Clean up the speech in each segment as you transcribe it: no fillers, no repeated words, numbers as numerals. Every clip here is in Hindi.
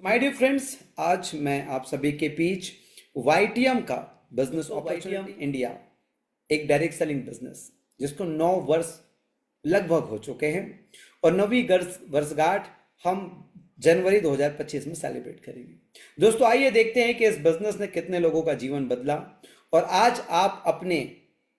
माय डियर फ्रेंड्स, आज मैं आप सभी के बीच वाईटीएम का बिजनेस अपॉर्चुनिटी इंडिया, एक डायरेक्ट सेलिंग बिजनेस जिसको 9 वर्ष लगभग हो चुके हैं और 9वीं वर्षगांठ हम जनवरी 2025 में सेलिब्रेट करेंगे। दोस्तों, आइए देखते हैं कि इस बिजनेस ने कितने लोगों का जीवन बदला और आज आप अपने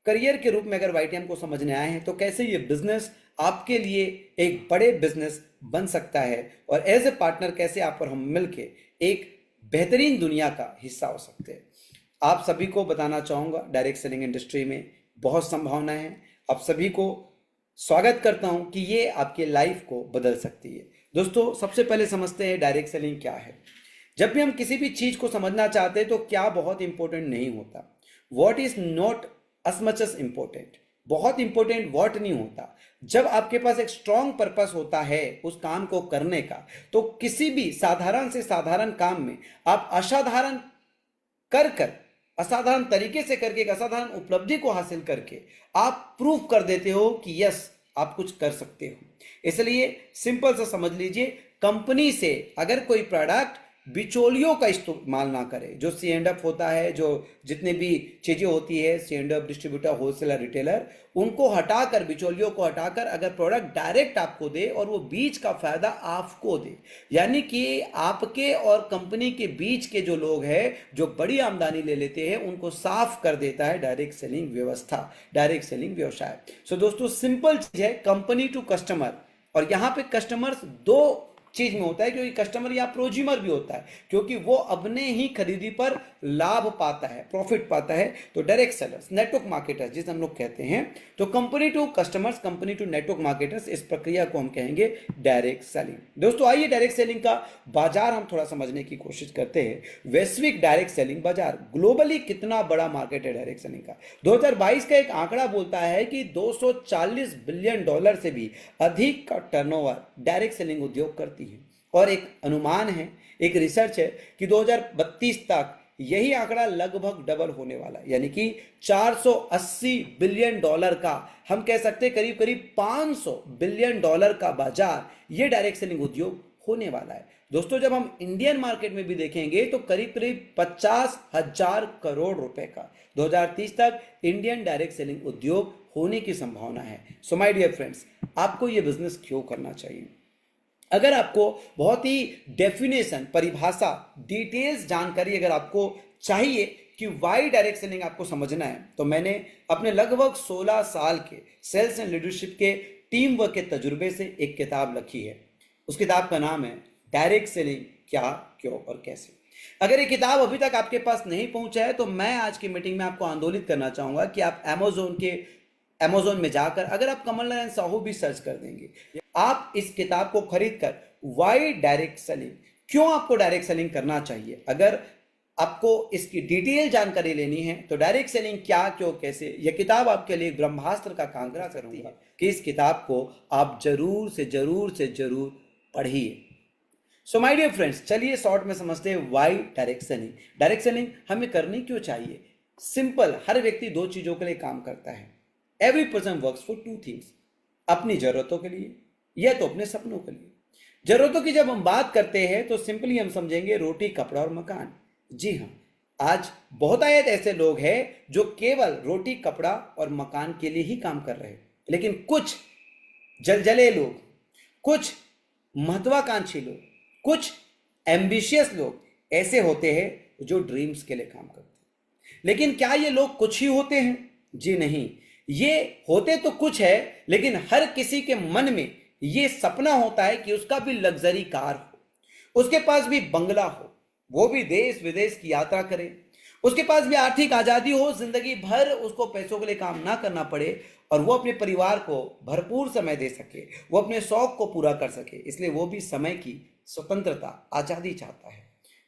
करियर के रूप में अगर वाईटीएम को समझने आए हैं तो कैसे ये बिजनेस आपके लिए एक बड़े बिजनेस बन सकता है और एज ए पार्टनर कैसे आप और हम मिलके एक बेहतरीन दुनिया का हिस्सा हो सकते हैं। आप सभी को बताना चाहूँगा, डायरेक्ट सेलिंग इंडस्ट्री में बहुत संभावना है। आप सभी को स्वागत करता हूं कि ये आपके लाइफ को बदल सकती है। दोस्तों, सबसे पहले समझते हैं डायरेक्ट सेलिंग क्या है। जब भी हम किसी भी चीज को समझना चाहते हैं तो क्या बहुत इंपॉर्टेंट नहीं होता, what is not as much as important, बहुत इंपॉर्टेंट व्हाट नहीं होता। जब आपके पास एक स्ट्रॉन्ग पर्पस होता है उस काम को करने का, तो किसी भी साधारण से साधारण काम में आप असाधारण कर कर असाधारण तरीके से करके एक असाधारण उपलब्धि को हासिल करके आप प्रूव कर देते हो कि यस, आप कुछ कर सकते हो। इसलिए सिंपल सा समझ लीजिए, कंपनी से अगर कोई प्रोडक्ट बिचौलियों का इस्तेमाल ना करे, जो सी एंड एफ होता है, जो जितनी भी चीजें होती है, C and F, distributor, wholesaler, retailer, उनको हटाकर, बिचौलियों को हटाकर अगर प्रोडक्ट डायरेक्ट आपको दे और वो बीच का फायदा आपको दे, यानी कि आपके और कंपनी के बीच के जो लोग हैं जो बड़ी आमदनी ले लेते हैं, उनको साफ कर देता है डायरेक्ट सेलिंग व्यवस्था, डायरेक्ट सेलिंग व्यवसाय। सो दोस्तों, सिंपल चीज है कंपनी टू कस्टमर। और यहां पे कस्टमर्स दो चीज में होता है, क्योंकि कस्टमर या प्रोज्यूमर भी होता है, क्योंकि वो अपने ही खरीदी पर लाभ पाता है, प्रॉफिट पाता है। तो डायरेक्ट सेलर्स, नेटवर्क मार्केटर्स जिसे हम लोग कहते हैं, तो company to customers, company to network marketers, इस प्रक्रिया को हम कहेंगे डायरेक्ट सेलिंग। दोस्तों, आइए डायरेक्ट सेलिंग का बाजार हम थोड़ा समझने की कोशिश करते हैं। वैश्विक डायरेक्ट सेलिंग बाजार, ग्लोबली कितना बड़ा मार्केट है डायरेक्ट सेलिंग का। 2022 का एक आंकड़ा बोलता है कि $240 बिलियन से भी अधिक का टर्नओवर डायरेक्ट सेलिंग उद्योग करती है। और एक अनुमान है, एक रिसर्च है कि 2032 तक यही आंकड़ा लगभग डबल होने वाला है, यानी कि $480 बिलियन का, हम कह सकते हैं करीब करीब $500 बिलियन का बाजार ये डायरेक्ट सेलिंग उद्योग होने वाला है। दोस्तों, जब हम इंडियन मार्केट में भी देखेंगे तो करीब करीब 50,000 करोड़ रुपए का 2030 तक इंडियन डायरेक्ट सेलिंग उद्योग होने की संभावना है। सो माय डियर फ्रेंड्स, आपको यह बिजनेस क्यों करना चाहिए? अगर आपको बहुत ही डेफिनेशन, परिभाषा, डिटेल्स जानकारी अगर आपको चाहिए कि वाई डायरेक्ट सेलिंग आपको समझना है, तो मैंने अपने लगभग 16 साल के सेल्स एंड लीडरशिप के टीम वर्क के तजुर्बे से एक किताब लिखी है। उस किताब का नाम है डायरेक्ट सेलिंग, क्या, क्यों और कैसे। अगर ये किताब अभी तक आपके पास नहीं पहुंचा है तो मैं आज की मीटिंग में आपको आंदोलित करना चाहूंगा कि आप अमेजोन में जाकर अगर आप कमल नारायण साहू भी सर्च कर देंगे, आप इस किताब को खरीद कर वाई डायरेक्ट सेलिंग, क्यों आपको डायरेक्ट सेलिंग करना चाहिए, अगर आपको इसकी डिटेल जानकारी लेनी है तो डायरेक्ट सेलिंग क्या, क्यों, कैसे, यह किताब आपके लिए ब्रह्मास्त्र का कांगरा करती है कि इस किताब को आप जरूर से जरूर पढ़िए। सो माय डियर फ्रेंड्स, चलिए शॉर्ट में समझते हैं why direct selling. Direct selling हमें करनी क्यों चाहिए? सिंपल, हर व्यक्ति दो चीजों के लिए काम करता है। Every person works for two things, अपनी जरूरतों के लिए या तो अपने सपनों के लिए। जरूरतों की जब हम बात करते हैं तो सिंपली हम समझेंगे रोटी, कपड़ा और मकान। जी हाँ, आज बहुत आयत ऐसे लोग हैं जो केवल रोटी, कपड़ा और मकान के लिए ही काम कर रहे हैं, लेकिन कुछ जलजले लोग, कुछ महत्वाकांक्षी लोग, कुछ एम्बिशियस लोग ऐसे होते हैं जो ड्रीम्स के लिए काम करते हैं। लेकिन क्या ये लोग कुछ ही होते हैं? जी नहीं, ये होते तो कुछ है, लेकिन हर किसी के मन में ये सपना होता है कि उसका भी लग्जरी कार हो, उसके पास भी बंगला हो, वो भी देश विदेश की यात्रा करे, उसके पास भी आर्थिक आजादी हो, जिंदगी भर उसको पैसों के लिए काम ना करना पड़े और वो अपने परिवार को भरपूर समय दे सके, वो अपने शौक को पूरा कर सके। इसलिए वो भी समय की स्वतंत्रता, आजादी चाहता है।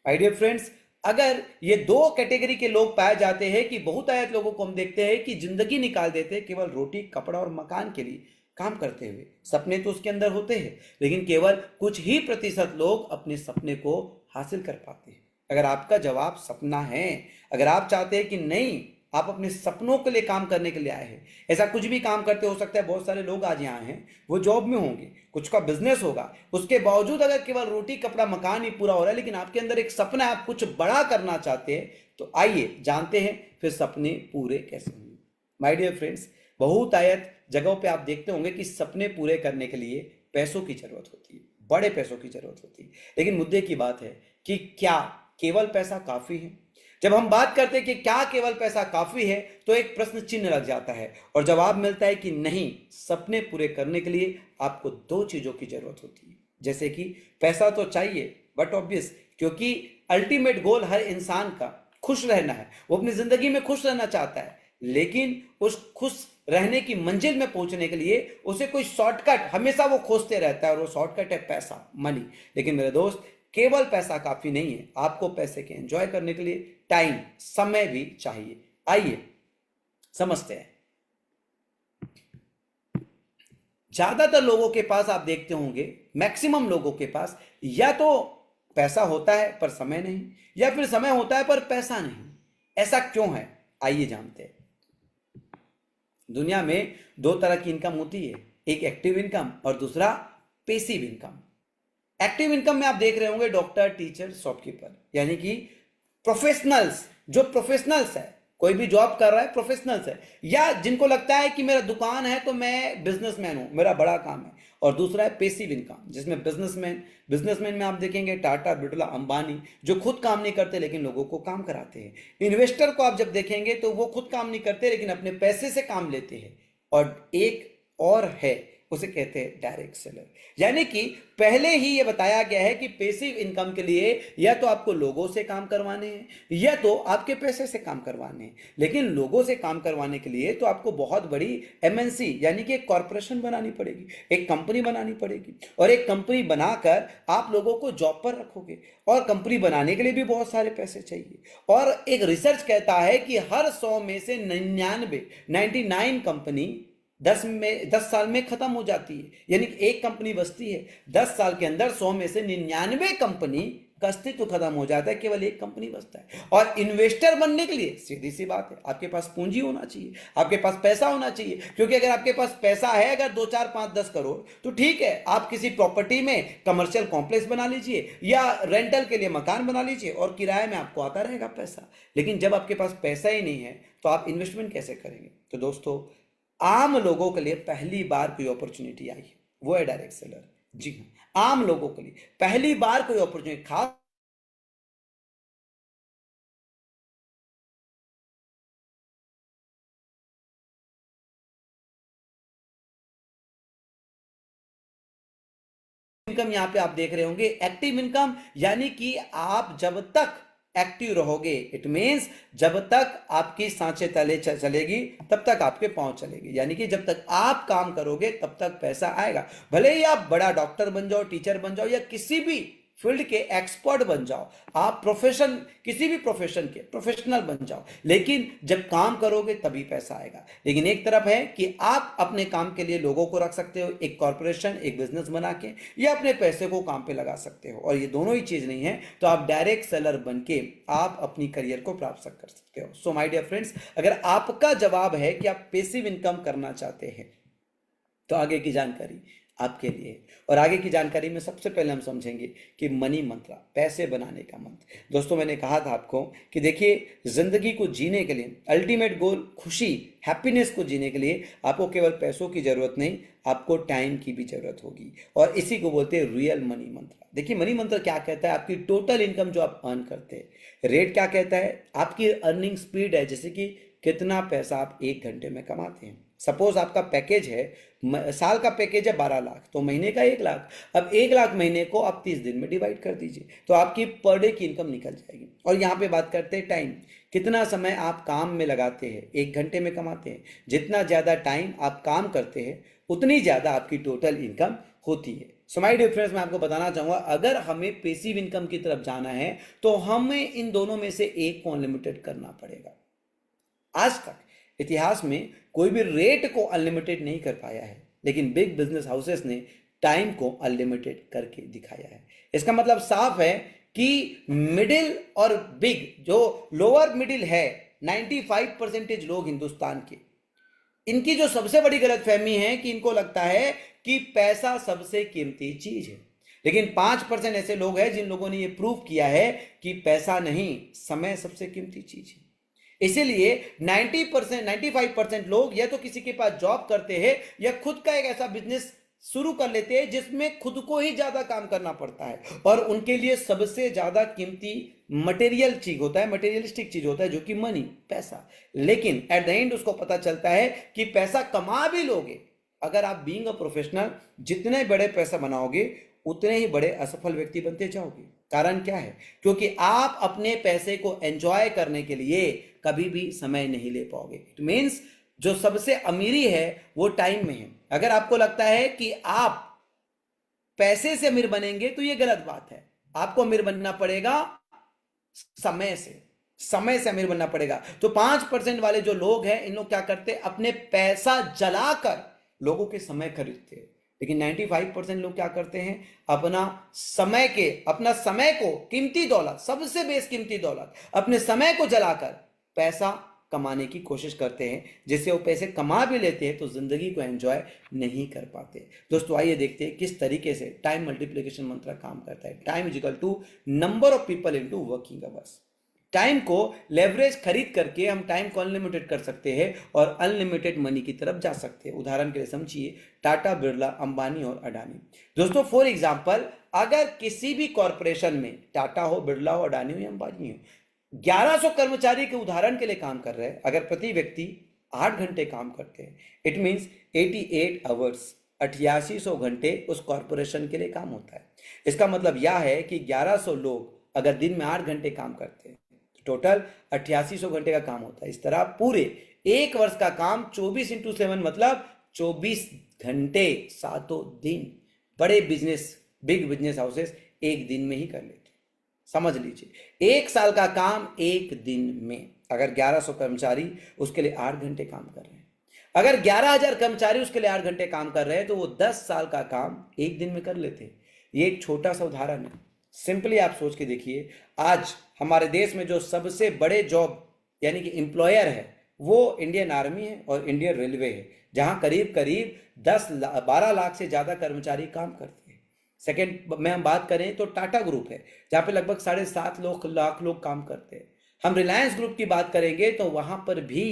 माय डियर फ्रेंड्स, अगर ये दो कैटेगरी के लोग पाए जाते हैं कि बहुत आयत लोगों को हम देखते हैं कि जिंदगी निकाल देते हैं केवल रोटी, कपड़ा और मकान के लिए काम करते हुए। सपने तो उसके अंदर होते हैं, लेकिन केवल कुछ ही प्रतिशत लोग अपने सपने को हासिल कर पाते हैं। अगर आपका जवाब सपना है, अगर आप चाहते हैं कि नहीं, आप अपने सपनों के लिए काम करने के लिए आए हैं। ऐसा कुछ भी काम करते हो सकता है, बहुत सारे लोग आज यहाँ हैं वो जॉब में होंगे, कुछ का बिजनेस होगा, उसके बावजूद अगर केवल रोटी कपड़ा मकान ही पूरा हो रहा है, लेकिन आपके अंदर एक सपना है, आप कुछ बड़ा करना चाहते हैं, तो आइए जानते हैं फिर सपने पूरे कैसे होंगे। माय डियर फ्रेंड्स, बहुतायत जगहों पे आप देखते होंगे कि सपने पूरे करने के लिए पैसों की जरूरत होती है, बड़े पैसों की जरूरत होती है। लेकिन मुद्दे की बात है कि क्या केवल पैसा काफी है? जब हम बात करते हैं कि क्या केवल पैसा काफी है, तो एक प्रश्न चिन्ह लग जाता है और जवाब मिलता है कि नहीं, सपने पूरे करने के लिए आपको दो चीजों की जरूरत होती है। जैसे कि पैसा तो चाहिए, बट ऑब्वियस, क्योंकि अल्टीमेट गोल हर इंसान का खुश रहना है, वो अपनी जिंदगी में खुश रहना चाहता है, लेकिन उस खुश रहने की मंजिल में पहुंचने के लिए उसे कोई शॉर्टकट हमेशा वो खोजते रहता है, और वो शॉर्टकट है पैसा, मनी। लेकिन मेरे दोस्त, केवल पैसा काफी नहीं है, आपको पैसे के एंजॉय करने के लिए टाइम, समय भी चाहिए। आइए समझते हैं। ज्यादातर लोगों के पास आप देखते होंगे, मैक्सिमम लोगों के पास या तो पैसा होता है पर समय नहीं, या फिर समय होता है पर पैसा नहीं। ऐसा क्यों है, आइए जानते हैं। दुनिया में दो तरह की इनकम होती है, एक एक्टिव इनकम और दूसरा पैसिव इनकम। एक्टिव इनकम में आप देख रहे होंगे डॉक्टर, टीचर, शॉपकीपर, यानी कि प्रोफेशनल्स, जो प्रोफेशनल्स है, कोई भी जॉब कर रहा है प्रोफेशनल्स है, या जिनको लगता है कि मेरा दुकान है तो मैं बिजनेसमैन हूं, मेरा बड़ा काम है। और दूसरा है पैसिव इनकम, जिसमें बिजनेसमैन में आप देखेंगे टाटा, बिरला, अंबानी, जो खुद काम नहीं करते लेकिन लोगों को काम कराते हैं। इन्वेस्टर को आप जब देखेंगे तो वो खुद काम नहीं करते लेकिन अपने पैसे से काम लेते हैं। और एक और है, उसे कहते हैं डायरेक्ट सेलर। यानी कि पहले ही यह बताया गया है कि पैसिव इनकम के लिए या तो आपको लोगों से काम करवाने हैं या तो आपके पैसे से काम करवाने हैं। लेकिन लोगों से काम करवाने के लिए तो आपको बहुत बड़ी एमएनसी यानी कि एक कॉर्पोरेशन बनानी पड़ेगी, एक कंपनी बनानी पड़ेगी, और एक कंपनी बनाकर आप लोगों को जॉब पर रखोगे, और कंपनी बनाने के लिए भी बहुत सारे पैसे चाहिए। और एक रिसर्च कहता है कि हर 100 में से 99 कंपनी 10 साल में खत्म हो जाती है, यानी कि एक कंपनी बचती है। 10 साल के अंदर 100 में से 99 कंपनी का अस्तित्व खत्म हो जाता है, केवल एक कंपनी बचता है। और इन्वेस्टर बनने के लिए सीधी सी बात है, आपके पास पूंजी होना चाहिए, आपके पास पैसा होना चाहिए। क्योंकि अगर आपके पास पैसा है, अगर 2, 4, 5, 10 करोड़, तो ठीक है, आप किसी प्रॉपर्टी में कमर्शियल कॉम्प्लेक्स बना लीजिए या रेंटल के लिए मकान बना लीजिए और किराए में आपको आता रहेगा पैसा। लेकिन जब आपके पास पैसा ही नहीं है तो आप इन्वेस्टमेंट कैसे करेंगे? तो दोस्तों, आम लोगों के लिए पहली बार कोई अपॉर्चुनिटी आई है, वो है डायरेक्ट सेलर। जी हाँ, आम लोगों के लिए पहली बार कोई अपॉर्चुनिटी, खास इनकम यहां पे आप देख रहे होंगे एक्टिव इनकम, यानी कि आप जब तक एक्टिव रहोगे, इट मींस जब तक आपकी सांसें तले चलेगी तब तक आपके पांव चलेगी, यानी कि जब तक आप काम करोगे तब तक पैसा आएगा। भले ही आप बड़ा डॉक्टर बन जाओ, टीचर बन जाओ, या किसी भी फील्ड के एक्सपर्ट बन जाओ, आप प्रोफेशन, किसी भी प्रोफेशन के प्रोफेशनल बन जाओ, लेकिन जब काम करोगे तभी पैसा आएगा। लेकिन एक तरफ है कि आप अपने काम के लिए लोगों को रख सकते हो, एक कॉर्पोरेशन, एक बिजनेस बना के, या अपने पैसे को काम पे लगा सकते हो, और ये दोनों ही चीज नहीं है तो आप डायरेक्ट सेलर बन के आप अपनी करियर को प्राप्त कर सकते हो। सो माय डियर फ्रेंड्स, अगर आपका जवाब है कि आप पैसिव इनकम करना चाहते हैं तो आगे की जानकारी आपके लिए। और आगे की जानकारी में सबसे पहले हम समझेंगे कि मनी मंत्र, पैसे बनाने का मंत्र। दोस्तों, मैंने कहा था आपको कि देखिए, जिंदगी को जीने के लिए, अल्टीमेट गोल खुशी, हैप्पीनेस को जीने के लिए आपको केवल पैसों की जरूरत नहीं, आपको टाइम की भी जरूरत होगी, और इसी को बोलते हैं रियल मनी मंत्र। देखिए, मनी मंत्र क्या कहता है? आपकी टोटल इनकम जो आप अर्न करते हैं। रेट क्या कहता है? आपकी अर्निंग स्पीड है, जैसे कि कितना पैसा आप 1 घंटे में कमाते हैं। सपोज आपका पैकेज है, साल का पैकेज है 12 लाख, तो महीने का 1 लाख। अब 1 लाख महीने को आप 30 दिन में डिवाइड कर दीजिए, तो आपकी पर डे की इनकम निकल जाएगी। और यहाँ पे बात करते हैं टाइम, कितना समय आप काम में लगाते हैं, 1 घंटे में कमाते हैं। जितना ज़्यादा टाइम आप काम करते हैं उतनी ज़्यादा आपकी टोटल इनकम होती है। सो माय डियर फ्रेंड्स, मैं आपको बताना चाहूँगा, अगर हमें पैसिव इनकम की तरफ जाना है तो हमें इन दोनों में से एक को अनलिमिटेड करना पड़ेगा। आज तक इतिहास में कोई भी रेट को अनलिमिटेड नहीं कर पाया है, लेकिन बिग बिजनेस हाउसेस ने टाइम को अनलिमिटेड करके दिखाया है। इसका मतलब साफ है कि मिडिल और बिग, जो लोअर मिडिल है, 95% लोग हिंदुस्तान के, इनकी जो सबसे बड़ी गलतफहमी है कि इनको लगता है कि पैसा सबसे कीमती चीज है। लेकिन 5% ऐसे लोग हैं जिन लोगों ने ये प्रूव किया है कि पैसा नहीं, समय सबसे कीमती चीज है। इसीलिए 90% 95% लोग या तो किसी के पास जॉब करते हैं या खुद का एक ऐसा बिजनेस शुरू कर लेते हैं जिसमें खुद को ही ज्यादा काम करना पड़ता है, और उनके लिए सबसे ज्यादा कीमती मटेरियल चीज होता है, मटेरियलिस्टिक चीज होता है, जो कि मनी, पैसा। लेकिन एट द एंड उसको पता चलता है कि पैसा कमा भी लोगे, अगर आप बीइंग अ प्रोफेशनल जितने बड़े पैसा बनाओगे उतने ही बड़े असफल व्यक्ति बनते जाओगे। कारण क्या है? क्योंकि आप अपने पैसे को एंजॉय करने के लिए कभी भी समय नहीं ले पाओगे। इट मीन्स जो सबसे अमीरी है वो टाइम में है। अगर आपको लगता है कि आप पैसे से अमीर बनेंगे तो ये गलत बात है। आपको अमीर बनना पड़ेगा समय से, समय से अमीर बनना पड़ेगा। तो 5% वाले जो लोग हैं, इन लोग क्या करते हैं? अपने पैसा जलाकर लोगों के समय खरीदते हैं। लेकिन 95% लोग क्या करते हैं? अपना समय को, कीमती दौलत, सबसे बेस कीमती दौलत, अपने समय को जलाकर पैसा कमाने की कोशिश करते हैं। जिससे वो पैसे कमा भी लेते हैं तो जिंदगी को एंजॉय नहीं कर पाते। दोस्तों आइए देखते हैं किस तरीके से टाइम मल्टीप्लिकेशन मंत्र काम करता है। Time is equal to number of people into working hours. Time को लेवरेज खरीद करके हम टाइम को अनलिमिटेड कर सकते हैं और अनलिमिटेड मनी की तरफ जा सकते हैं। उदाहरण के लिए समझिए टाटा, बिरला, अंबानी और अडानी। दोस्तों फॉर एग्जांपल, अगर किसी भी कॉरपोरेशन में टाटा हो, बिरला हो, अडानी हो या अंबानी हो, 1100 कर्मचारी के उदाहरण के लिए काम कर रहे हैं। अगर प्रति व्यक्ति 8 घंटे काम करते हैं, इट मीन्स 88 आवर्स, 8800 घंटे उस कॉरपोरेशन के लिए काम होता है। इसका मतलब यह है कि 1100 लोग अगर दिन में 8 घंटे काम करते हैं, टोटल 8800 घंटे का काम होता है। इस तरह पूरे एक वर्ष का काम 24x7 मतलब 24 घंटे, 7 दिन बड़े बिजनेस, बिग बिजनेस हाउसेस एक दिन में ही कर लेते। समझ लीजिए, एक साल का काम एक दिन में। अगर 1100 कर्मचारी उसके लिए 8 घंटे काम कर रहे हैं, अगर 11,000 कर्मचारी उसके लिए 8 घंटे काम कर रहे हैं, तो वो 10 साल का काम एक दिन में कर लेते हैं। ये एक छोटा सा उदाहरण है। सिंपली आप सोच के देखिए, आज हमारे देश में जो सबसे बड़े जॉब यानी कि एम्प्लॉयर है वो इंडियन आर्मी है और इंडियन रेलवे है, जहां करीब करीब 12 लाख से ज्यादा कर्मचारी काम करते हैं। सेकेंड में हम बात करें तो टाटा ग्रुप है, जहां पे लगभग 7.5 लाख लोग काम करते हैं। हम रिलायंस ग्रुप की बात करेंगे तो वहां पर भी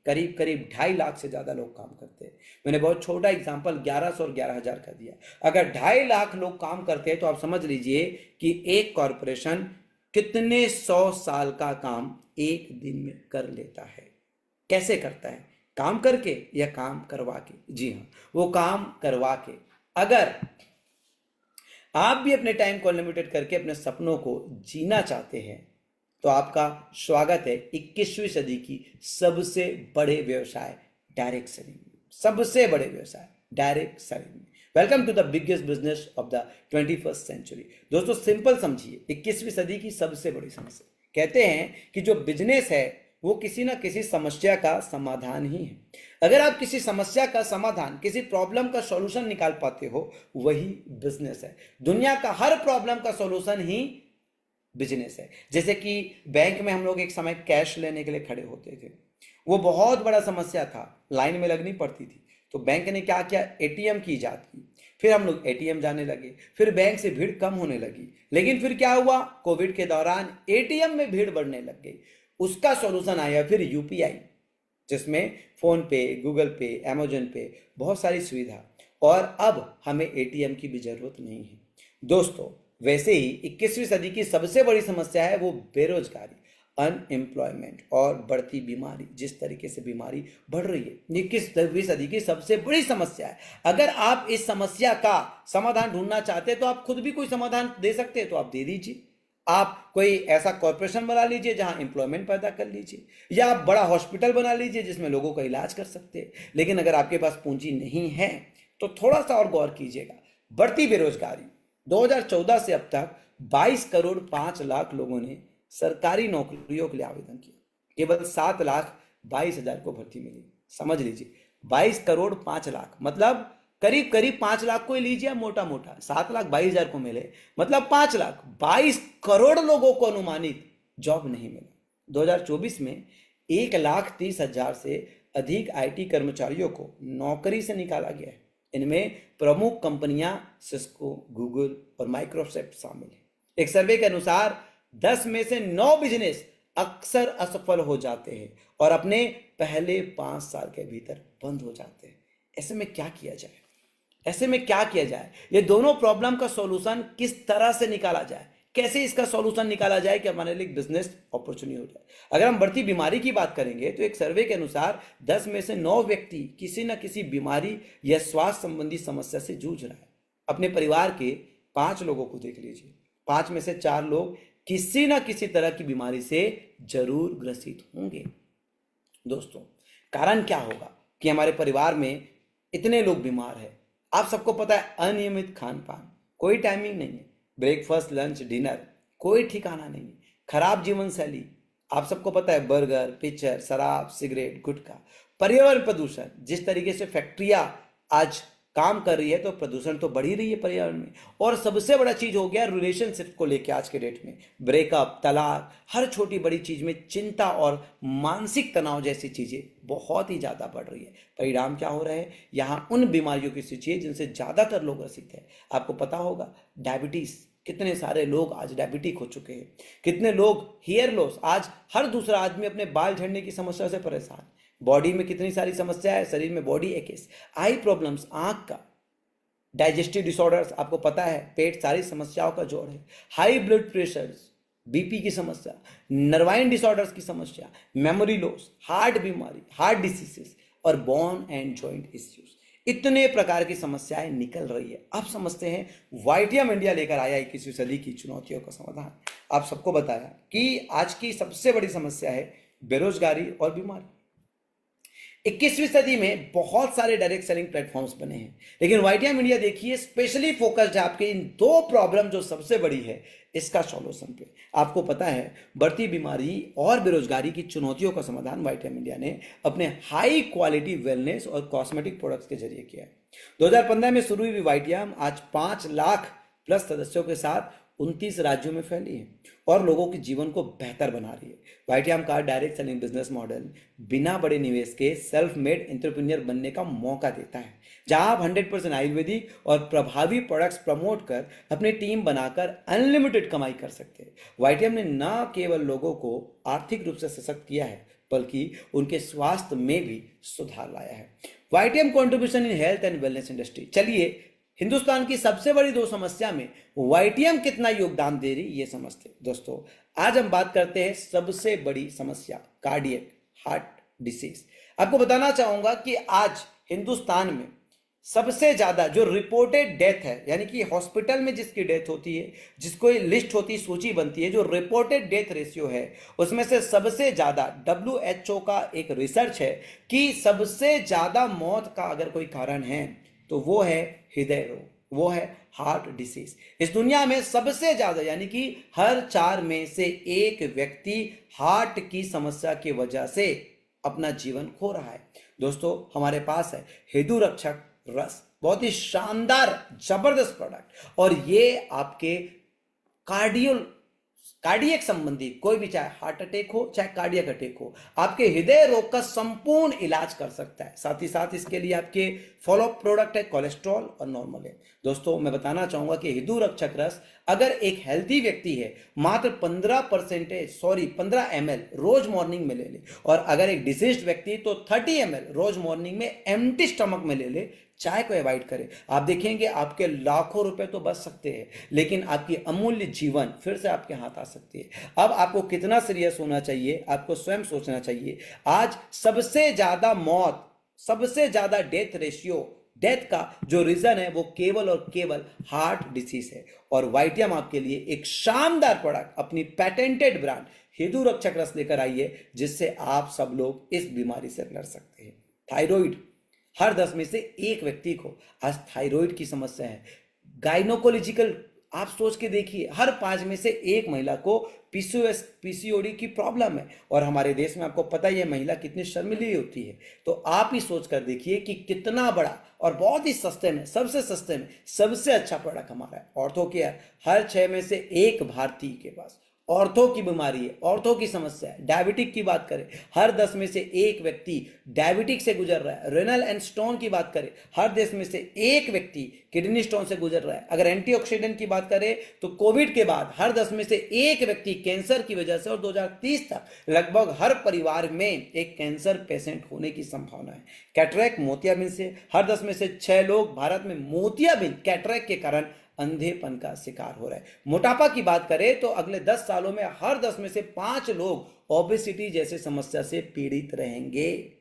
करीब करीब 2.5 लाख से ज्यादा लोग काम करते हैं। मैंने बहुत छोटा एग्जांपल 1100 और 11,000 का दिया। अगर 2.5 लाख लोग काम करते हैं तो आप समझ लीजिए कि एक कॉरपोरेशन कितने 100 साल का काम एक दिन में कर लेता है। कैसे करता है? काम करके या काम करवा के? जी हाँ, वो काम करवा के। अगर आप भी अपने टाइम को अनलिमिटेड करके अपने सपनों को जीना चाहते हैं तो आपका स्वागत है 21वीं सदी की सबसे बड़े व्यवसाय डायरेक्ट सेलिंग, सबसे बड़े व्यवसाय direct selling. Welcome to the biggest business of the 21st century. दोस्तों सिंपल समझिए, 21वीं सदी की सबसे बड़ी समस्या, कहते हैं कि जो बिजनेस है वो किसी ना किसी समस्या का समाधान ही है। अगर आप किसी समस्या का समाधान, किसी प्रॉब्लम का सॉल्यूशन निकाल पाते हो, वही बिजनेस है। दुनिया का हर प्रॉब्लम का सॉल्यूशन ही बिजनेस है। जैसे कि बैंक में हम लोग एक समय कैश लेने के लिए खड़े होते थे, वो बहुत बड़ा समस्या था, लाइन में लगनी पड़ती थी। तो बैंक ने क्या किया? एटीएम की इजाद की। फिर हम लोग एटीएम जाने लगे, फिर बैंक से भीड़ कम होने लगी। लेकिन फिर क्या हुआ? कोविड के दौरान एटीएम में भीड़ बढ़ने लग गई। उसका सॉल्यूशन आया फिर यूपीआई, जिसमें फोन पे, गूगल पे, अमेजन पे बहुत सारी सुविधा, और अब हमें एटीएम की भी जरूरत नहीं है। दोस्तों वैसे ही 21वीं सदी की सबसे बड़ी समस्या है वो बेरोजगारी, अनएम्प्लॉयमेंट और बढ़ती बीमारी। जिस तरीके से बीमारी बढ़ रही है, 21वीं सदी की सबसे बड़ी समस्या है। अगर आप इस समस्या का समाधान ढूंढना चाहते हैं तो आप खुद भी कोई समाधान दे सकते हैं तो आप दे दीजिए। आप कोई ऐसा कॉर्पोरेशन बना लीजिए जहां एम्प्लॉयमेंट पैदा कर लीजिए, या आप बड़ा हॉस्पिटल बना लीजिए जिसमें लोगों का इलाज कर सकते हैं। लेकिन अगर आपके पास पूंजी नहीं है तो थोड़ा सा और गौर कीजिएगा। बढ़ती बेरोजगारी, 2014 से अब तक 22 करोड़ 5 लाख लोगों ने सरकारी नौकरियों के लिए आवेदन किया, केवल 7,22,000 को भर्ती मिली। समझ लीजिए, 22 करोड़ 5 लाख मतलब करीब करीब 5 लाख को ही लीजिए मोटा मोटा, 7,22,000 को मिले मतलब 5 लाख, 22 करोड़ लोगों को अनुमानित जॉब नहीं मिला। 2024 में 1,30,000 से अधिक आईटी कर्मचारियों को नौकरी से निकाला गया है। इनमें प्रमुख कंपनियां सिस्को, गूगल और माइक्रोसॉफ्ट शामिल है। एक सर्वे के अनुसार 10 में से 9 बिजनेस अक्सर असफल हो जाते हैं और अपने पहले 5 साल के भीतर बंद हो जाते हैं। ऐसे में क्या किया जाए? ऐसे में क्या किया जाए? ये दोनों प्रॉब्लम का सॉल्यूशन किस तरह से निकाला जाए? कैसे इसका सॉल्यूशन निकाला जाए कि हमारे लिए बिजनेस अपॉर्चुनिटी हो जाए? अगर हम बढ़ती बीमारी की बात करेंगे तो एक सर्वे के अनुसार 10 में से 9 व्यक्ति किसी न किसी बीमारी या स्वास्थ्य संबंधी समस्या से जूझ रहा है। अपने परिवार के 5 लोगों को देख लीजिए, 5 में से 4 लोग किसी न किसी तरह की बीमारी से जरूर ग्रसित होंगे। दोस्तों, कारण क्या होगा कि हमारे परिवार में इतने लोग बीमार हैं? आप सबको पता है, अनियमित खान पान, कोई टाइमिंग नहीं है, ब्रेकफास्ट, लंच, डिनर, कोई ठिकाना नहीं है, खराब जीवन शैली, आप सबको पता है, बर्गर, पिक्चर, शराब, सिगरेट, गुटखा, पर्यावरण प्रदूषण, जिस तरीके से फैक्ट्रियां आज काम कर रही है तो प्रदूषण तो बढ़ ही रही है पर्यावरण में। और सबसे बड़ा चीज हो गया रिलेशनशिप को लेकर आज के डेट में, ब्रेकअप, तलाक, हर छोटी बड़ी चीज में चिंता और मानसिक तनाव जैसी चीजें बहुत ही ज्यादा बढ़ रही है। परिणाम क्या हो रहा है? यहाँ उन बीमारियों की सूची है जिनसे ज्यादातर लोग ग्रसित है। आपको पता होगा, डायबिटीज, कितने सारे लोग आज डायबिटिक हो चुके हैं। कितने लोग हेयर लॉस, आज हर दूसरा आदमी अपने बाल झड़ने की समस्या से परेशान। बॉडी में कितनी सारी समस्या है, शरीर में बॉडी एक्स, आई प्रॉब्लम्स, आंख का, डाइजेस्टिव डिसऑर्डर्स, आपको पता है पेट सारी समस्याओं का जोड़ है। हाई ब्लड प्रेशर, बीपी की समस्या, नर्वाइन डिसऑर्डर्स की समस्या, मेमोरी लॉस, हार्ट बीमारी, हार्ट डिसीजेस और बोन एंड जॉइंट इश्यूज, इतने प्रकार की समस्याएं निकल रही है। अब समझते हैं वाईटीएम इंडिया लेकर आया 21वीं सदी की चुनौतियों का समाधान। आप सबको बताया कि आज की सबसे बड़ी समस्या है बेरोजगारी और बीमारी। 21वीं सदी में बहुत सारे डायरेक्ट सेलिंग प्लेटफॉर्म्स बने हैं, लेकिन वाईटीएम इंडिया देखिए स्पेशली फोकस्ड है आपके इन 2 प्रॉब्लम जो सबसे बड़ी है इसका सॉल्यूशन पे। आपको पता है, बढ़ती बीमारी और बेरोजगारी की चुनौतियों का समाधान वाईटीएम इंडिया ने अपने हाई क्वालिटी वेलनेस और कॉस्मेटिक प्रोडक्ट्स के जरिए किया है। 2015 में शुरू हुई वाईटीएम आज 5 लाख प्लस सदस्यों के साथ 29 राज्यों में फैली है और लोगों के जीवन को बेहतर बना रही है। वाईटीएम का डायरेक्ट सेलिंग बिजनेस मॉडल बिना बड़े निवेश के सेल्फ मेड एंटरप्रेन्योर बनने का मौका देता है, जहां आप 100% आयुर्वेदिक और प्रभावी प्रोडक्ट्स प्रमोट कर अपनी टीम बनाकर अनलिमिटेड कमाई कर सकते हैं। वाईटीएम ने न केवल लोगों को आर्थिक रूप से सशक्त किया है, बल्कि उनके स्वास्थ्य में भी सुधार लाया है। YTM contribution in health and wellness industry. चलिए, हिंदुस्तान की सबसे बड़ी 2 समस्या में वाईटीएम कितना योगदान दे रही ये समझते हैं। दोस्तों, आज हम बात करते हैं सबसे बड़ी समस्या, कार्डियक, हार्ट डिसीज। आपको बताना चाहूंगा कि आज हिंदुस्तान में सबसे ज्यादा जो रिपोर्टेड डेथ है, यानी कि हॉस्पिटल में जिसकी डेथ होती है, जिसको ये लिस्ट होती है, सूची बनती है, जो रिपोर्टेड डेथ रेशियो है, उसमें से सबसे ज्यादा WHO का एक रिसर्च है कि सबसे ज्यादा मौत का अगर कोई कारण है तो वो है हृदय रोग, वो है हार्ट डिसीज। इस दुनिया में सबसे ज्यादा, यानी कि हर 4 में से 1 व्यक्ति हार्ट की समस्या की वजह से अपना जीवन खो रहा है। दोस्तों, हमारे पास है हेतु रक्षक रस, बहुत ही शानदार जबरदस्त प्रोडक्ट, और ये आपके कार्डियक संबंधी कोई भी, चाहे हार्ट अटैक हो चाहे कार्डियक अटैक हो, आपके हृदय रोग का संपूर्ण इलाज कर सकता है। साथ ही साथ इसके लिए आपके फॉलोअप प्रोडक्ट है कोलेस्ट्रॉल और नॉर्मल है। दोस्तों, मैं बताना चाहूंगा कि हिंदू रक्षक रस अगर एक हेल्थी व्यक्ति है मात्र 15 ml रोज मॉर्निंग में ले ले, और अगर एक डिसीज्ड व्यक्ति तो 30 ml रोज मॉर्निंग में एम्प्टी स्टमक में ले ले, चाय को अवॉइड करें, आप देखेंगे आपके लाखों रुपए तो बच सकते हैं, लेकिन आपकी अमूल्य जीवन फिर से आपके हाथ आ सकती है। अब आपको कितना सीरियस होना चाहिए, आपको स्वयं सोचना चाहिए। आज सबसे ज्यादा मौत, सबसे ज्यादा डेथ रेशियो, डेथ का जो रीजन है वो केवल और केवल हार्ट डिसीज है, और वाईटीएम आपके लिए एक शानदार प्रोडक्ट, अपनी पैटेंटेड ब्रांड हेतु रक्षक रस लेकर आई है, जिससे आप सब लोग इस बीमारी से लड़ सकते हैं। थायराइड, हर 10 में से 1 व्यक्ति को आज थायराइड की समस्या है। गाइनोकोलॉजिकल, आप सोच के देखिए, हर 5 में से 1 महिला को पीसीओडी की प्रॉब्लम है, और हमारे देश में आपको पता ही है महिला कितनी शर्मिली होती है। तो आप ही सोच कर देखिए कि कितना बड़ा और बहुत ही सस्ते में, सबसे सस्ते में सबसे अच्छा प्रोडक्ट हमारा है ऑर्थो केयर। हर 6 में से 1 भारतीय के पास ऑर्थो की बीमारी है, ऑर्थो की समस्या है। डायबिटिक की बात करें, हर 10 में से एक व्यक्ति डायबिटिक से गुजर रहा है। रेनल एंड स्टोन की बात करें, हर 10 में से एक व्यक्ति किडनी स्टोन से गुजर रहा है। अगर एंटीऑक्सीडेंट की बात करें तो कोविड के बाद हर 10 में से एक व्यक्ति कैंसर की वजह से, और 2030 तक लगभग हर परिवार में एक कैंसर पेशेंट होने की संभावना है। कैटरैक्ट मोतियाबिंद से हर 10 में से 6 लोग भारत में मोतियाबिंद कैटरैक्ट के कारण अंधेपन का शिकार हो रहा है। मोटापा की बात करें तो अगले 10 सालों में हर 10 में से 5 लोग ओबेसिटी जैसे समस्या से पीड़ित रहेंगे।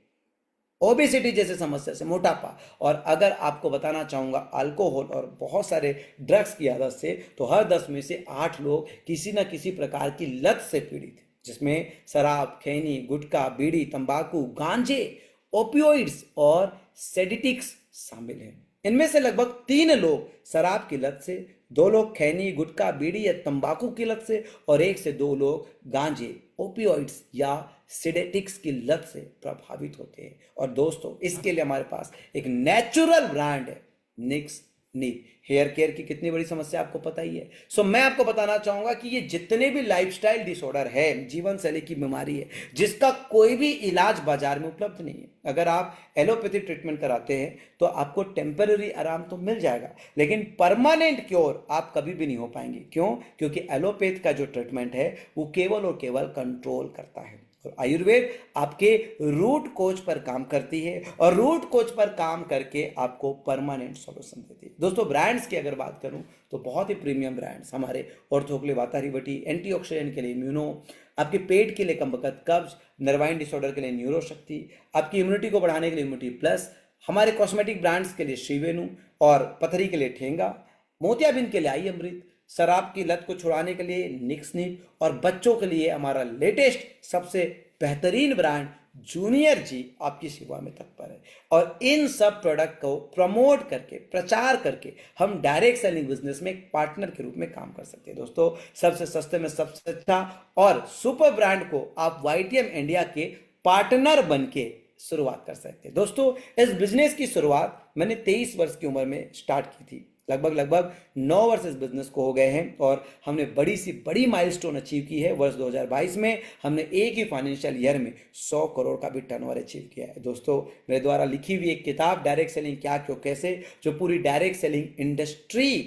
ओबेसिटी जैसे समस्या से, मोटापा। और अगर आपको बताना चाहूंगा अल्कोहल और बहुत सारे ड्रग्स की आदत से, तो हर 10 में से 8 लोग किसी न किसी प्रकार की लत से पीड़ित हैं, जिसमें शराब, खैनी, गुटखा, बीड़ी, तंबाकू, गांजे, ओपियोइड्स और सेडिटिक्स शामिल हैं। इनमें से लगभग 3 लोग शराब की लत से, 2 लोग खैनी, गुटखा, बीड़ी या तंबाकू की लत से, और 1 से 2 लोग गांजे, ओपियोइड्स या सिडेटिक्स की लत से प्रभावित होते हैं। और दोस्तों, इसके लिए हमारे पास एक नेचुरल ब्रांड है, निक्स नीट। हेयर केयर की कितनी बड़ी समस्या आपको पता ही है। सो मैं आपको बताना चाहूंगा कि ये जितने भी लाइफस्टाइल डिसऑर्डर है, जीवन शैली की बीमारी है, जिसका कोई भी इलाज बाजार में उपलब्ध नहीं है। अगर आप एलोपैथी ट्रीटमेंट कराते हैं तो आपको टेम्पररी आराम तो मिल जाएगा, लेकिन परमानेंट क्योर आप कभी भी नहीं हो पाएंगे। क्यों? क्योंकि एलोपैथ का जो ट्रीटमेंट है वो केवल और केवल कंट्रोल करता है, और आयुर्वेद आपके रूट कोच पर काम करती है, और रूट कोच पर काम करके आपको परमानेंट सॉल्यूशन देती है। दोस्तों, ब्रांड्स की अगर बात करूं तो बहुत ही प्रीमियम ब्रांड्स हमारे ऑर्थो के लिए वातारिवटी, एंटीऑक्सीडेंट के लिए इम्यूनो, आपके पेट के लिए कम्बकत कब्ज, नर्वाइन डिसऑर्डर के लिए न्यूरोशक्ति, आपकी इम्यूनिटी को बढ़ाने के लिए इम्यूनिटी प्लस, हमारे कॉस्मेटिक ब्रांड्स के लिए श्रीवेनु, और पथरी के लिए ठेंगा, मोतियाबिंद के लिए आई अमृत, शराब की लत को छुड़ाने के लिए निक्सनीट, और बच्चों के लिए हमारा लेटेस्ट सबसे बेहतरीन ब्रांड जूनियर जी आपकी सेवा में तत्पर है। और इन सब प्रोडक्ट को प्रमोट करके, प्रचार करके हम डायरेक्ट सेलिंग बिजनेस में एक पार्टनर के रूप में काम कर सकते हैं। दोस्तों, सबसे सस्ते में सबसे अच्छा और सुपर ब्रांड को आप वाईटीएम इंडिया के पार्टनर बन के शुरुआत कर सकते हैं। दोस्तों, इस बिजनेस की शुरुआत मैंने 23 वर्ष की उम्र में स्टार्ट की थी। लगभग 9 वर्ष इस बिजनेस को हो गए हैं, और हमने बड़ी सी बड़ी माइलस्टोन अचीव की है। वर्ष 2022 में हमने एक ही फाइनेंशियल ईयर में 100 करोड़ का भी टर्नओवर अचीव किया है। दोस्तों, मेरे द्वारा लिखी हुई एक किताब डायरेक्ट सेलिंग क्या क्यों कैसे, जो पूरी डायरेक्ट सेलिंग इंडस्ट्री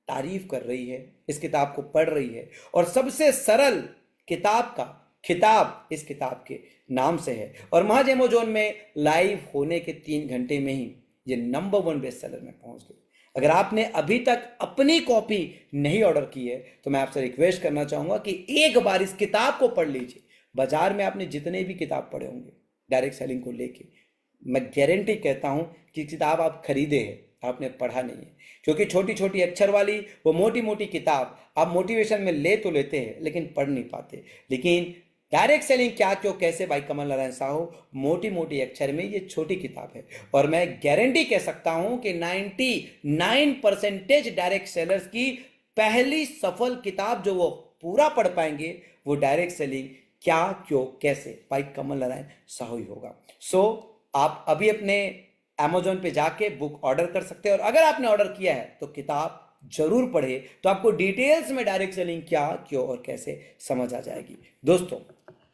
तारीफ कर रही है, इस किताब को पढ़ रही है, और सबसे सरल किताब का खिताब इस किताब के नाम से है। और महज अमेज़न में लाइव होने के 3 घंटे में ही ये नंबर 1 बेस्ट सेलर में पहुंच गई। अगर आपने अभी तक अपनी कॉपी नहीं ऑर्डर की है तो मैं आपसे रिक्वेस्ट करना चाहूंगा कि एक बार इस किताब को पढ़ लीजिए। बाजार में आपने जितने भी किताब पढ़े होंगे डायरेक्ट सेलिंग को लेके, मैं गारंटी कहता हूं कि किताब आप खरीदे हैं, आपने पढ़ा नहीं है। क्योंकि छोटी छोटी अक्षर वाली वो मोटी मोटी किताब आप मोटिवेशन में ले तो लेते हैं लेकिन पढ़ नहीं पाते। लेकिन डायरेक्ट सेलिंग क्या क्यों कैसे भाई कमल नारायण साहू मोटी मोटी अक्षर में ये छोटी किताब है, और मैं गारंटी कह सकता हूं कि 99% डायरेक्ट सेलर्स की पहली सफल किताब जो वो पूरा पढ़ पाएंगे वो डायरेक्ट सेलिंग क्या क्यों कैसे भाई कमल नारायण साहू ही होगा। सो आप अभी अपने Amazon पे जाके बुक ऑर्डर कर सकते हैं, और अगर आपने ऑर्डर किया है तो किताब जरूर पढ़े, तो आपको डिटेल्स में डायरेक्ट सेलिंग क्या क्यों और कैसे समझ आ जाएगी। दोस्तों,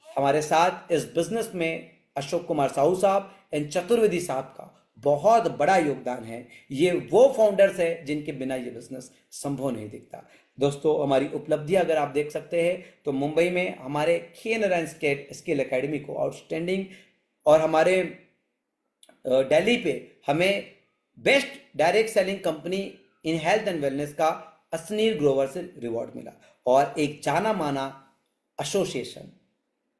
हमारे साथ इस बिजनेस में अशोक कुमार साहू साहब एंड चतुर्वेदी साहब का बहुत बड़ा योगदान है। ये वो फाउंडर्स हैं जिनके बिना ये बिजनेस संभव नहीं दिखता। दोस्तों, हमारी उपलब्धियां अगर आप देख सकते हैं तो मुंबई में हमारे के नारायण स्किल एकेडमी को आउटस्टैंडिंग, और हमारे दिल्ली पे हमें best direct selling company in health and wellness का असनीर ग्रोवर से रिवॉर्ड मिला, और एक जाना माना एसोसिएशन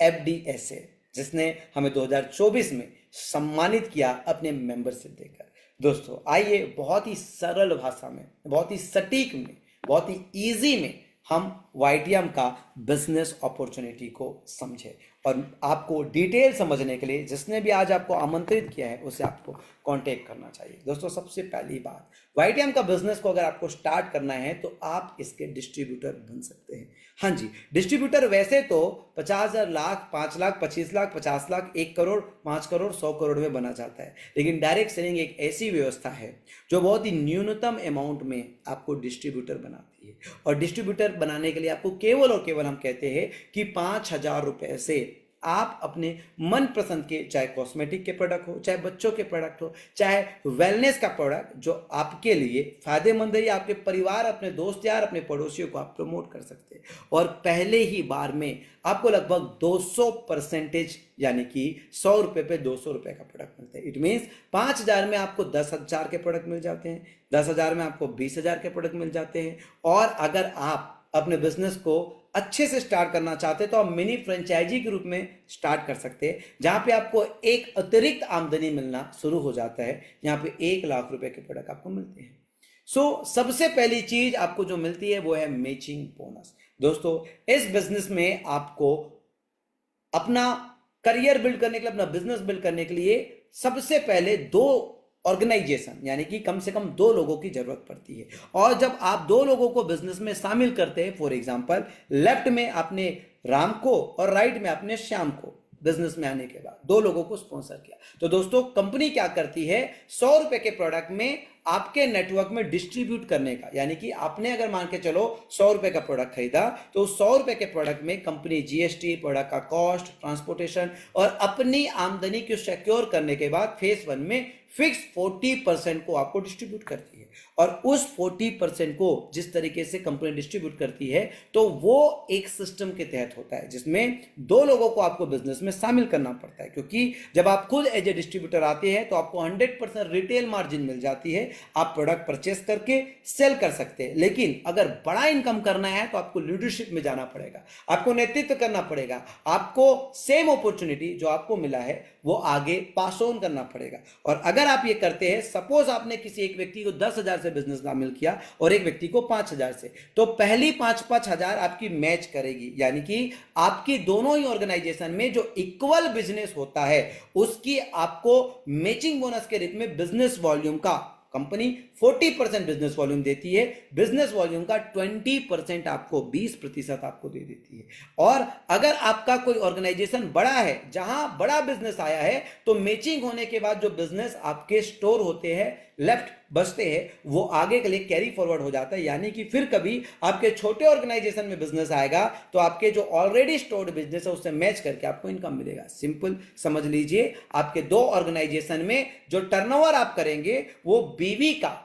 FDSA जिसने हमें 2024 में सम्मानित किया अपने मेंबरशिप देकर। दोस्तों, आइए बहुत ही सरल भाषा में, बहुत ही सटीक में, बहुत ही इजी में हम वाईटीएम का बिजनेस अपॉर्चुनिटी को समझे। और आपको डिटेल समझने के लिए जिसने भी आज आपको आमंत्रित किया है उसे आपको कांटेक्ट करना चाहिए। दोस्तों, सबसे पहली बात, वाईटीएम का बिजनेस को अगर आपको स्टार्ट करना है तो आप इसके डिस्ट्रीब्यूटर बन सकते हैं। हाँ जी, डिस्ट्रीब्यूटर वैसे तो 50,000, लाख, 5 लाख, 25 लाख, 50 लाख, 1 करोड़, 5 करोड़, 100 करोड़ में बना जाता है, लेकिन डायरेक्ट सेलिंग एक ऐसी व्यवस्था है जो बहुत ही न्यूनतम अमाउंट में आपको डिस्ट्रीब्यूटर बनाती है। पड़ती है। और डिस्ट्रीब्यूटर बनाने के लिए आपको केवल और केवल हम कहते हैं कि 5,000 रुपए से आप अपने मनपसंद के, चाहे कॉस्मेटिक के प्रोडक्ट हो, चाहे बच्चों के प्रोडक्ट हो, चाहे वेलनेस का प्रोडक्ट जो आपके लिए फायदेमंद है, या आपके परिवार, अपने दोस्त यार, अपने पड़ोसियों को आप प्रमोट कर सकते हैं। और पहले ही बार में आपको लगभग 200% यानी कि 100 रुपए पे 200 रुपए का प्रोडक्ट मिलता है। इट मीन्स 5,000 में आपको 10,000 के प्रोडक्ट मिल जाते हैं, 10,000 में आपको 20,000 के प्रोडक्ट मिल जाते हैं। और अगर आप अपने बिजनेस को अच्छे से स्टार्ट करना चाहते हैं तो आप मिनी फ्रेंचाइजी के रूप में स्टार्ट कर सकते हैं, जहां पे आपको एक अतिरिक्त आमदनी मिलना शुरू हो जाता है, यहाँ पे 1,00,000 रुपए के प्रोडक्ट आपको मिलते हैं। सबसे पहली चीज आपको जो मिलती है वो है मैचिंग बोनस। दोस्तों, इस बिजनेस में आपको अपना करियर बिल्ड करने के लिए, अपना बिजनेस बिल्ड करने के लिए सबसे पहले 2 ऑर्गेनाइजेशन यानी कि कम से कम 2 लोगों की जरूरत पड़ती है। और जब आप 2 लोगों को बिजनेस में शामिल करते हैं, फॉर एग्जांपल लेफ्ट में आपने राम को और राइट में आपने श्याम को बिजनेस में आने के बाद 2 लोगों को स्पॉन्सर किया, तो दोस्तों कंपनी क्या करती है, 100 रुपए के प्रोडक्ट में आपके नेटवर्क में डिस्ट्रीब्यूट करने का, यानी कि आपने अगर मान के चलो 100 रुपए का प्रोडक्ट खरीदा, तो 100 रुपए के प्रोडक्ट में कंपनी जीएसटी, प्रोडक्ट का कॉस्ट, ट्रांसपोर्टेशन और अपनी आमदनी को सिक्योर करने के बाद फेज 1 में फिक्स 40% को आपको डिस्ट्रीब्यूट करती है। और उस 40% को जिस तरीके से कंपनी डिस्ट्रीब्यूट करती है, तो वो एक सिस्टम के तहत होता है जिसमें 2 लोगों को आपको बिजनेस में शामिल करना पड़ता है, क्योंकि जब आप खुद एज ए डिस्ट्रीब्यूटर आते हैं तो आपको 100% रिटेल मार्जिन मिल जाती है, आप प्रोडक्ट परचेस करके सेल कर सकते हैं। लेकिन अगर बड़ा इनकम करना है तो आपको लीडरशिप में जाना पड़ेगा, आपको नेतृत्व करना पड़ेगा, आपको सेम अपॉर्चुनिटी जो आपको मिला है वो आगे पास ऑन करना पड़ेगा। और अगर आप ये करते हैं, सपोज आपने किसी एक व्यक्ति को 10,000 से बिजनेस शामिल किया और एक व्यक्ति को 5,000 से, तो पहली 5-5 हजार आपकी मैच करेगी, यानी कि आपकी दोनों ही ऑर्गेनाइजेशन में जो इक्वल बिजनेस होता है उसकी आपको मैचिंग बोनस के रूप में बिजनेस वॉल्यूम का, कंपनी 40% बिजनेस वॉल्यूम देती है, बिजनेस वॉल्यूम का 20% आपको 20% आपको दे देती है। और अगर आपका कोई ऑर्गेनाइजेशन बड़ा है, जहां बड़ा बिजनेस आया है, तो मैचिंग होने के बाद जो बिजनेस आपके स्टोर होते हैं, लेफ्ट बचते हैं, वो आगे के लिए कैरी फॉरवर्ड हो जाता है। यानी कि फिर कभी आपके छोटे ऑर्गेनाइजेशन में बिजनेस आएगा तो आपके जो ऑलरेडी स्टोर्ड बिजनेस है उससे मैच करके आपको इनकम मिलेगा। सिंपल समझ लीजिए, आपके 2 ऑर्गेनाइजेशन में जो टर्नओवर आप करेंगे वो बीवी का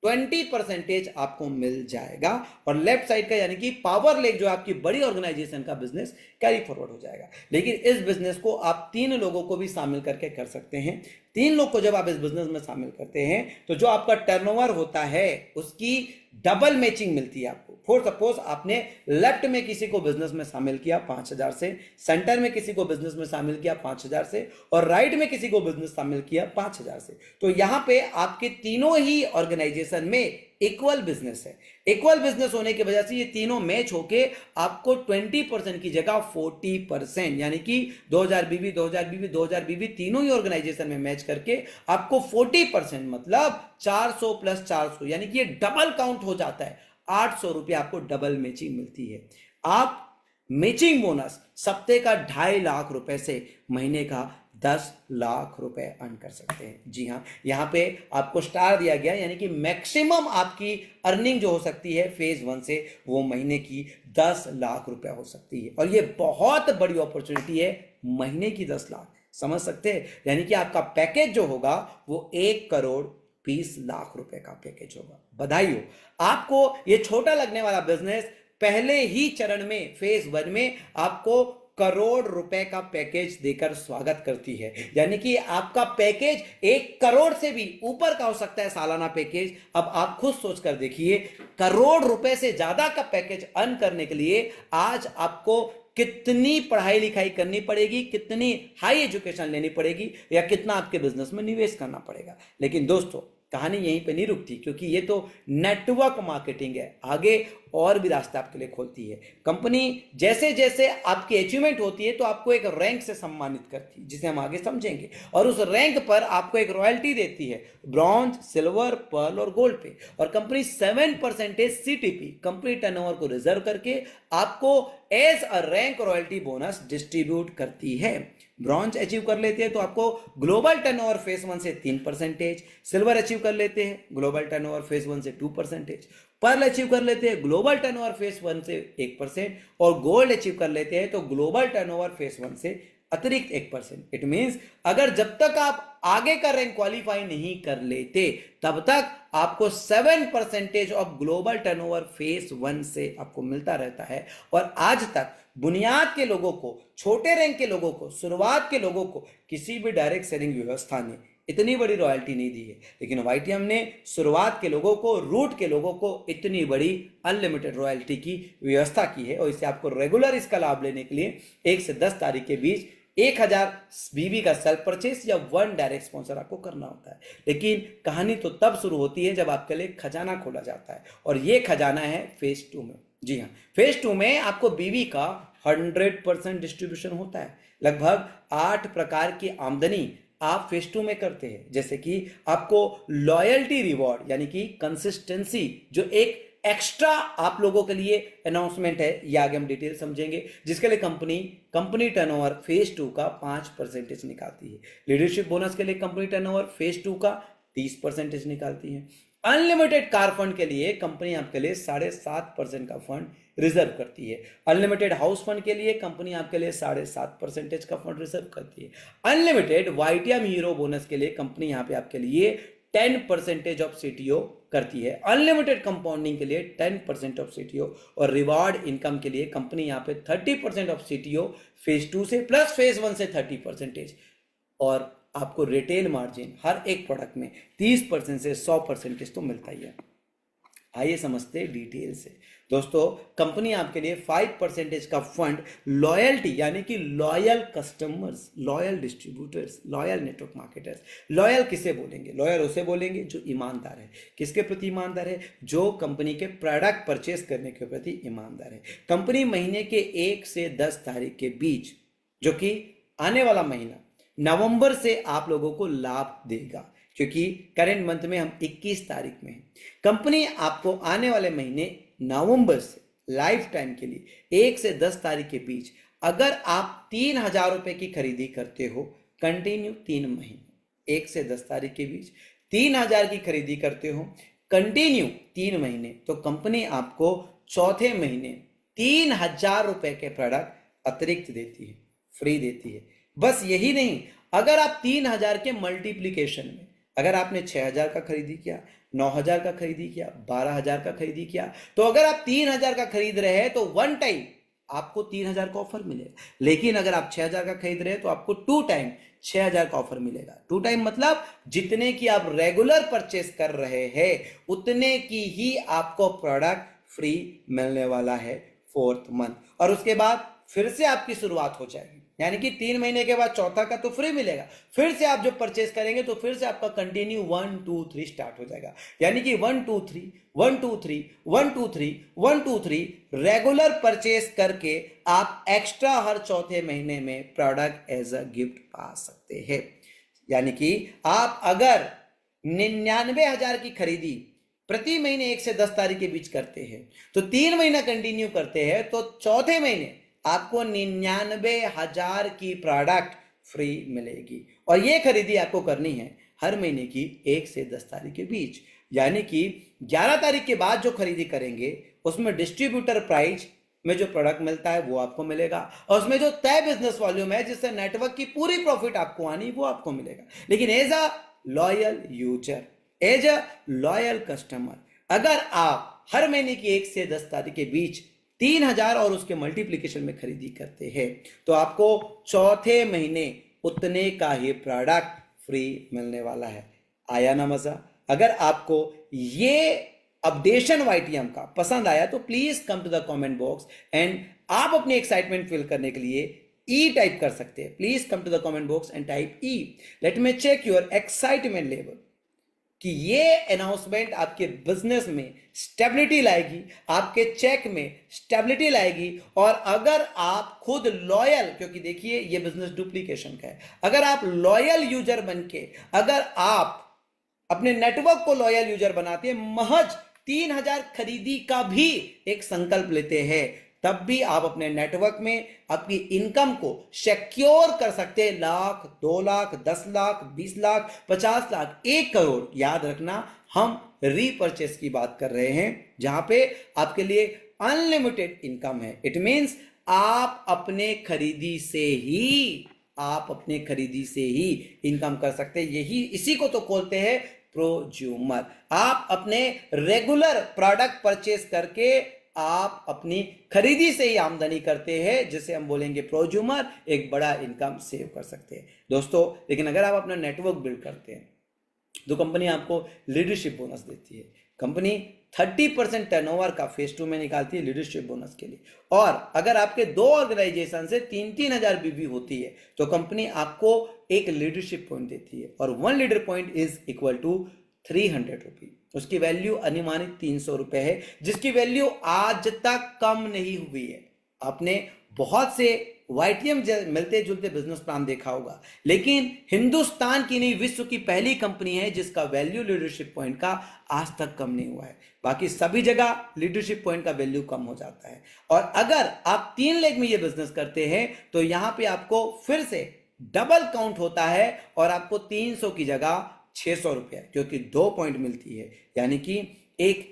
20% आपको मिल जाएगा, और लेफ्ट साइड का यानी कि पावर लेक जो आपकी बड़ी ऑर्गेनाइजेशन का बिजनेस कैरी फॉरवर्ड हो जाएगा। लेकिन इस बिजनेस को आप 3 लोगों को भी शामिल करके कर सकते हैं। 3 लोग को जब आप इस बिजनेस में शामिल करते हैं तो जो आपका टर्नओवर होता है उसकी डबल मैचिंग मिलती है आपको। फॉर सपोज आपने लेफ्ट में किसी को बिजनेस में शामिल किया 5,000 से, सेंटर में किसी को बिजनेस में शामिल किया 5,000 से, और राइट में किसी को बिजनेस शामिल किया 5,000 से, तो यहां पे आपके तीनों ही ऑर्गेनाइजेशन में इक्वल बिजनेस है। इक्वल बिजनेस होने की वजह से ये तीनों मैच होके आपको 20% की जगह 40%, यानी कि 2,000 बीवी 2,000 बीवी 2,000 बीवी तीनों ही ऑर्गेनाइजेशन में मैच करके आपको 40% मतलब 400 + 400, यानी कि ये डबल काउंट हो जाता है। 800 रुपये आपको डबल मैचिंग मिलती है। आप मैचिंग बोनस सप्ते का 2.5 लाख रुपए से महीने का 10 लाख रुपए अर्न कर सकते हैं। जी हाँ, यहां पे आपको स्टार दिया गया, यानी कि मैक्सिमम आपकी अर्निंग जो हो सकती है फेज 1 से वो महीने की 10 लाख रुपए हो सकती है। और ये बहुत बड़ी अपॉर्चुनिटी है, महीने की 10 लाख, समझ सकते हैं। यानी कि आपका पैकेज जो होगा वो 1,20,00,000 रुपए का पैकेज होगा। बधाई हो आपको। ये छोटा लगने वाला बिजनेस पहले ही चरण में फेज 1 में आपको करोड़ रुपए का पैकेज देकर स्वागत करती है। यानी कि आपका पैकेज 1 करोड़ से भी ऊपर का हो सकता है सालाना पैकेज। अब आप खुद सोच कर देखिए, करोड़ रुपए से ज्यादा का पैकेज अर्न करने के लिए आज आपको कितनी पढ़ाई लिखाई करनी पड़ेगी, कितनी हाई एजुकेशन लेनी पड़ेगी, या कितना आपके बिजनेस में निवेश करना पड़ेगा। लेकिन दोस्तों, कहानी यहीं पे नहीं रुकती, क्योंकि ये तो नेटवर्क मार्केटिंग है, आगे और भी रास्ता आपके लिए खोलती है। कंपनी जैसे जैसे आपकी अचीवमेंट होती है तो आपको एक रैंक से सम्मानित करती है, जिसे हम आगे समझेंगे, और उस रैंक पर आपको एक रॉयल्टी देती है, ब्रॉन्ज, सिल्वर, पर्ल और गोल्ड पे। और कंपनी 7% सीटीपी कंपनी टर्नओवर को रिजर्व करके आपको as a rank royalty bonus distribute करती है। ब्रॉन्ज अचीव कर लेते हैं तो आपको ग्लोबल टर्नओवर फेज 1 से 3%, सिल्वर अचीव कर लेते हैं ग्लोबल टर्नओवर फेज 1 से 2%, पर्ल अचीव कर लेते हैं ग्लोबल टर्नओवर फेज 1 से 1% और गोल्ड अचीव कर लेते हैं तो ग्लोबल टर्नओवर फेज 1 से अतिरिक्त 1%। इट मींस अगर जब तक आप आगे का रैंक क्वालिफाई नहीं कर लेते तब तक आपको 7% ऑफ ग्लोबल टर्नओवर फेज 1 से आपको मिलता रहता है। और आज तक बुनियाद के लोगों को, छोटे रैंक के लोगों को, शुरुआत के लोगों को किसी भी डायरेक्ट सेलिंग व्यवस्था ने इतनी बड़ी रॉयल्टी नहीं दी है, लेकिन वाईटीएम ने शुरुआत के लोगों को, रूट के लोगों को इतनी बड़ी अनलिमिटेड रॉयल्टी की व्यवस्था की है। और इससे आपको रेगुलर इसका लाभ लेने के लिए 1 से 10 तारीख के बीच 1000 बीबी का सेल्फ परचेस या 1 डायरेक्ट स्पॉन्सर आपको करना होता है। लेकिन कहानी तो तब शुरू होती है जब आपके लिए खजाना खोला जाता है, और ये खजाना है फेज 2 में। जी हाँ, फेज 2 में आपको बीबी का 100% डिस्ट्रीब्यूशन होता है। लगभग 8 प्रकार की आमदनी आप फेज 2 में करते हैं, जैसे कि आपको लॉयल्टी रिवॉर्ड यानी कि कंसिस्टेंसी, जो एक एक्स्ट्रा आप लोगों के लिए अनाउंसमेंट है, ये आगे हम डिटेल समझेंगे, जिसके लिए कंपनी टर्नओवर फेज 2 का 5% निकालती है। लीडरशिप बोनस के लिए कंपनी टर्नओवर फेज 2 का 30% निकालती है। अनलिमिटेड कार फंड के लिए कंपनी आपके लिए 7.5% का फंड रिजर्व करती है। अनलिमिटेड हाउस फंड के लिए कंपनी आपके लिए 7.5% का फंड रिजर्व करती है। अनलिमिटेड वाईटीएम हीरो बोनस के लिए कंपनी यहाँ पे आपके लिए 10% ऑफ सीटीओ करती है। अनलिमिटेड कंपाउंडिंग के लिए 10% ऑफ सीटीओ और रिवार्ड इनकम के लिए कंपनी यहाँ पे 30% ऑफ सीटीओ फेज 2 से प्लस फेज 1 से 30%। और आपको रिटेल मार्जिन हर एक प्रोडक्ट में 30% से 100% तो मिलता ही है। आइए समझते डिटेल से। दोस्तों, कंपनी आपके लिए 5% का फंड लॉयल्टी यानी कि loyal customers, loyal distributors, loyal network marketers. Loyal किसे बोलेंगे? लॉयल उसे बोलेंगे जो ईमानदार है। किसके प्रति ईमानदार है? जो कंपनी के प्रोडक्ट परचेस करने के प्रति ईमानदार है। कंपनी महीने के 1 से 10 तारीख के बीच, जो कि आने वाला महीना नवंबर से आप लोगों को लाभ देगा, क्योंकि करेंट मंथ में हम 21 तारीख में हैं। कंपनी आपको आने वाले महीने नवंबर से लाइफ टाइम के लिए 1 से 10 तारीख के बीच अगर आप 3000 रुपए की खरीदी करते हो कंटिन्यू 3 महीने, 1 से 10 तारीख के बीच 3000 की खरीदी करते हो कंटिन्यू 3 महीने, तो कंपनी आपको चौथे महीने 3000 रुपए के प्रोडक्ट अतिरिक्त देती है, फ्री देती है। बस यही नहीं, अगर आप 3000 के मल्टीप्लीकेशन में, अगर आपने 6000 का खरीदी किया, 9000 का खरीदी किया, 12000 का खरीदी किया, तो अगर आप 3000 का खरीद रहे हैं तो 1 टाइम आपको 3000 का ऑफर मिलेगा। लेकिन अगर आप 6000 का खरीद रहे हैं तो आपको 2 टाइम 6000 का ऑफर मिलेगा। 2 टाइम मतलब जितने की आप रेगुलर परचेस कर रहे हैं उतने की ही आपको प्रोडक्ट फ्री मिलने वाला है 4th मंथ। और उसके बाद फिर से आपकी शुरुआत हो जाएगी, यानी कि 3 महीने के बाद चौथा का तो फ्री मिलेगा। फिर से आप जो परचेस करेंगे तो फिर से आपका कंटिन्यू 1 2 3 स्टार्ट हो जाएगा, यानी कि 1 2 3 1 2 3 1 2 3 1 2 3 रेगुलर परचेस करके आप एक्स्ट्रा हर चौथे महीने में प्रोडक्ट एज अ गिफ्ट पा सकते हैं। यानी कि आप अगर 99,000 की खरीदी प्रति महीने 1 से 10 तारीख के बीच करते हैं, तो 3 महीना कंटिन्यू करते हैं, तो चौथे महीने आपको 99,000 की प्रोडक्ट फ्री मिलेगी। और ये खरीदी आपको करनी है हर महीने की 1 से 10 तारीख के बीच, यानी कि 11 तारीख के बाद जो खरीदी करेंगे उसमें डिस्ट्रीब्यूटर प्राइस में जो प्रोडक्ट मिलता है वो आपको मिलेगा, और उसमें जो तय बिजनेस वॉल्यूम है जिससे नेटवर्क की पूरी प्रॉफिट आपको आनी वो आपको मिलेगा। लेकिन as a loyal user, as a loyal customer, अगर आप हर महीने की 1 से 10 तारीख के बीच 3000 और उसके मल्टीप्लिकेशन में खरीदी करते हैं तो आपको चौथे महीने उतने का ही प्रोडक्ट फ्री मिलने वाला है। आया ना मजा? अगर आपको ये अपडेशन वाईटीएम का पसंद आया तो please come to the comment box and आप अपनी एक्साइटमेंट फील करने के लिए ई टाइप कर सकते हैं। Please come to the comment box and type E. Let me check your excitement level कि ये अनाउंसमेंट आपके बिजनेस में स्टेबिलिटी लाएगी, आपके चेक में स्टेबिलिटी लाएगी। और अगर आप खुद लॉयल, क्योंकि देखिए ये बिजनेस डुप्लीकेशन का है, अगर आप लॉयल यूजर बनके, अगर आप अपने नेटवर्क को लॉयल यूजर बनाते हैं, महज 3000 खरीदी का भी एक संकल्प लेते हैं, तब भी आप अपने नेटवर्क में आपकी इनकम को सिक्योर कर सकते हैं। लाख, 2 लाख, 10 लाख, 20 लाख, 50 लाख, 1 करोड़। याद रखना, हम रीपर्चेस की बात कर रहे हैं, जहां पे आपके लिए अनलिमिटेड इनकम है। इट मींस आप अपने खरीदी से ही इनकम कर सकते हैं। यही इसी को तो बोलते हैं प्रोज्यूमर। आप अपने रेगुलर प्रोडक्ट परचेस करके आप अपनी खरीदी से ही आमदनी करते हैं, जिसे हम बोलेंगे प्रोज्यूमर, एक बड़ा इनकम सेव कर सकते हैं दोस्तों। लेकिन अगर आप अपना नेटवर्क बिल्ड करते हैं तो कंपनी आपको लीडरशिप बोनस देती है। कंपनी 30% टर्नओवर का फेज 2 में निकालती है लीडरशिप बोनस के लिए। और अगर आपके 2 ऑर्गेनाइजेशन से 3-3 हजार बीवी होती है तो कंपनी आपको एक लीडरशिप पॉइंट देती है, और 1 leader point is equal to 300 rupee. उसकी वैल्यू अनुमानित 300 रुपए है, जिसकी वैल्यू आज तक कम नहीं हुई है। आपने बहुत से वाईटीएम मिलते जुलते बिजनेस प्लान देखा होगा, लेकिन हिंदुस्तान की नहीं, विश्व की पहली कंपनी है जिसका वैल्यू लीडरशिप पॉइंट का आज तक कम नहीं हुआ है। बाकी सभी जगह लीडरशिप पॉइंट का वैल्यू कम हो जाता है। और अगर आप 3 लेग में ये बिजनेस करते हैं तो यहां पे आपको फिर से डबल काउंट होता है, और आपको 300 की जगह 600 रुपया, क्योंकि 2 पॉइंट मिलती है। यानी कि एक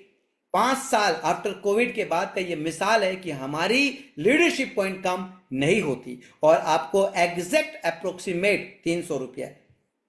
5 साल आफ्टर कोविड के बाद का ये मिसाल है कि हमारी लीडरशिप पॉइंट कम नहीं होती, और आपको एग्जैक्ट अप्रोक्सीमेट 300 रुपया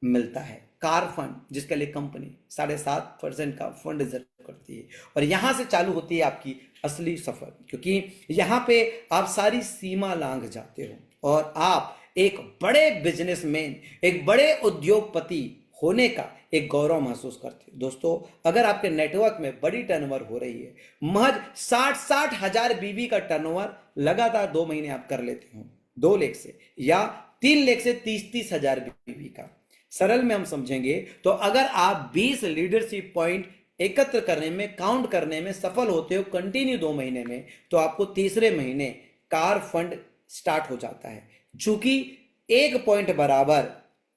मिलता है। कार फंड, जिसके लिए कंपनी 7.5% का फंड रिजर्व करती है, और यहां से चालू होती है आपकी असली सफर, क्योंकि यहां पे आप सारी सीमा लांघ जाते हो और आप एक बड़े बिजनेसमैन, एक बड़े उद्योगपति होने का एक गौरव महसूस करते हैं। दोस्तों, अगर आपके नेटवर्क में बड़ी टर्नओवर हो रही है, महज 60 हजार बीवी का टर्नओवर लगातार 2 महीने आप कर लेते हो 2 लेख से, या 3 लेख से 30 हजार बीवी का, सरल में हम समझेंगे तो अगर आप 20 लीडरशिप पॉइंट एकत्र करने में, काउंट करने में सफल होते हो कंटिन्यू 2 महीने में, तो आपको तीसरे महीने कार फंड स्टार्ट हो जाता है, चूंकि 1 पॉइंट बराबर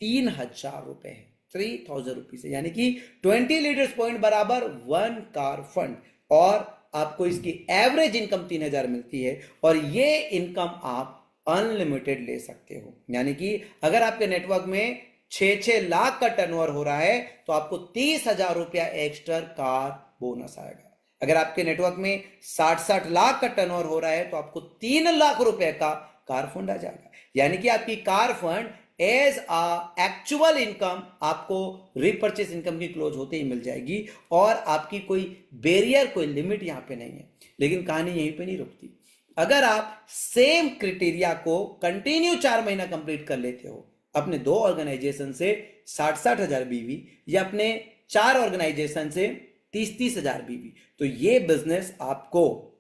3,000 रुपए है, 3,000 रुपीज, यानी कि 20 लीडर्स पॉइंट बराबर 1 कार फंड, और आपको इसकी एवरेज इनकम 3,000 मिलती है, और ये इनकम आप अनलिमिटेड ले सकते हो। यानी कि अगर आपके नेटवर्क में 6-6 लाख का टर्नओवर हो रहा है तो आपको 30,000 रुपया एक्स्ट्रा कार बोनस आएगा। अगर आपके नेटवर्क में 60 लाख का टर्नओवर हो रहा है तो आपको 3 लाख रुपए का कार फंड आ जाएगा। यानी कि आपकी car fund as actual income आपको रीपर्चेस इनकम की क्लोज होते ही मिल जाएगी, और आपकी कोई बैरियर, कोई लिमिट यहां पे नहीं है। लेकिन कहानी यहीं पे नहीं रुकती। अगर आप सेम क्राइटेरिया को कंटिन्यू 4 महीना कंप्लीट कर लेते हो अपने 2 ऑर्गेनाइजेशन से 60 हजार बीवी, या अपने 4 ऑर्गेनाइजेशन से 30 हजार बीवी, तो ये बिजनेस आपको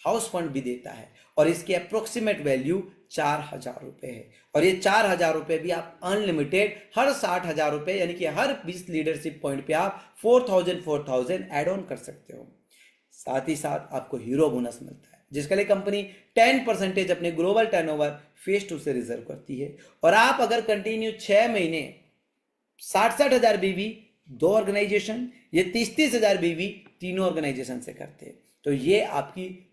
हाउस फंड भी देता है, और इसकी अप्रोक्सीमेट वैल्यू 4,000 रुपए है। और ये 4,000 रुपए भी आप अनलिमिटेड हर 60,000 रुपए, यानी कि हर 20 लीडरशिप पॉइंट पे आप 4,000 ऐड ऑन कर सकते हो। साथ ही साथ आपको हीरो बोनस मिलता है, जिसके लिए कंपनी 10% अपने ग्लोबल टर्नओवर फेज 2 से रिजर्व करती है। और आप अगर कंटिन्यू 6 महीने 60 हजार बीवी 2 ऑर्गेनाइजेशन, ये 30 हजार बीवी 3 ऑर्गेनाइजेशन से करते हैं, तो ये आपकी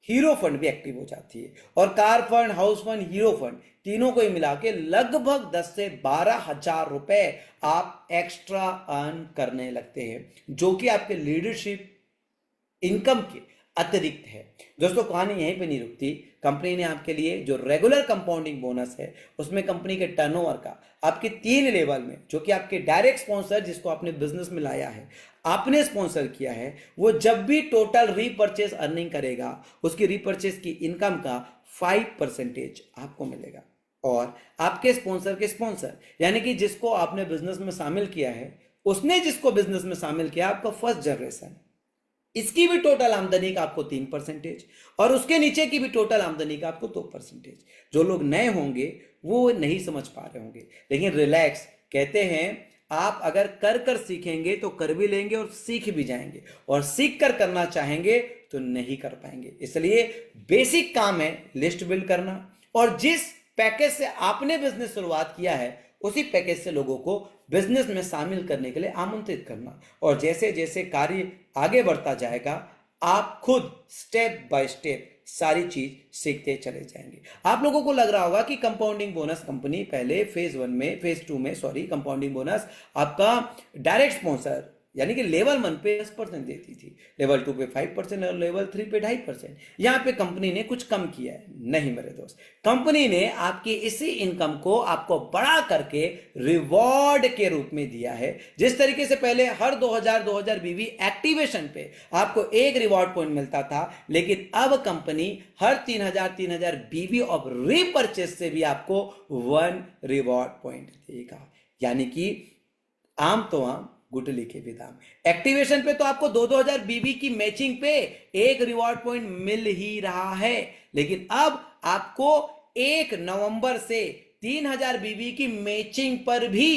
हीरो फंड भी एक्टिव हो जाती है। और car fund, house fund, hero fund तीनों को ही मिला के लगभग 10 से 12 हजार रुपए आप एक्स्ट्रा अर्न करने लगते हैं, जो कि आपके लीडरशिप इनकम के अतिरिक्त है। दोस्तों, कहानी यहीं पे नहीं रुकती। कंपनी ने आपके लिए जो रेगुलर कंपाउंडिंग बोनस है, उसमें कंपनी के टर्नओवर का आपके 3 लेवल में, जो कि आपके डायरेक्ट स्पॉन्सर, जिसको आपने बिजनेस में लाया है, आपने स्पॉन्सर किया है, वो जब भी टोटल रीपर्चेस अर्निंग करेगा, उसकी रीपर्चेस की इनकम का 5% आपको मिलेगा। और आपके स्पॉन्सर के स्पॉन्सर, यानी कि जिसको आपने बिजनेस में शामिल किया है, उसने जिसको बिजनेस में शामिल किया, आपका फर्स्ट जनरेशन, इसकी भी टोटल आमदनी का आपको 3%, और उसके नीचे की भी टोटल आमदनी का आपको 2%। जो लोग नए होंगे वो नहीं समझ पा रहे होंगे, लेकिन रिलैक्स, कहते हैं आप अगर कर कर सीखेंगे तो कर भी लेंगे और सीख भी जाएंगे, और सीख कर करना चाहेंगे तो नहीं कर पाएंगे। इसलिए बेसिक काम है लिस्ट बिल्ड करना, और जिस पैकेज से आपने बिजनेस शुरुआत किया है उसी पैकेज से लोगों को बिजनेस में शामिल करने के लिए आमंत्रित करना। और जैसे जैसे कार्य आगे बढ़ता जाएगा, आप खुद स्टेप बाय स्टेप सारी चीज सीखते चले जाएंगे। आप लोगों को लग रहा होगा कि कंपाउंडिंग बोनस कंपनी पहले फेज 2 में कंपाउंडिंग बोनस आपका डायरेक्ट स्पॉन्सर यानी कि लेवल 1 पे 10% देती थी, लेवल 2 पे 5% और लेवल 3 पे 2.5%। यहां पे कंपनी ने कुछ कम किया है? नहीं मेरे दोस्त, कंपनी ने आपकी इसी इनकम को आपको बढ़ा करके रिवॉर्ड के रूप में दिया है। जिस तरीके से पहले हर 2000 बीवी एक्टिवेशन पे आपको एक रिवॉर्ड पॉइंट मिलता था, लेकिन अब कंपनी हर 3000 बीवी ऑफ रीपरचेस से भी आपको 1 रिवॉर्ड पॉइंट देगा। यानी कि आम तो आम, गुटली के भी दाम। एक्टिवेशन पे तो आपको 2000 बीवी की मैचिंग पे एक रिवॉर्ड पॉइंट मिल ही रहा है, लेकिन अब आपको 1 नवंबर से 3000 बीवी की मैचिंग पर भी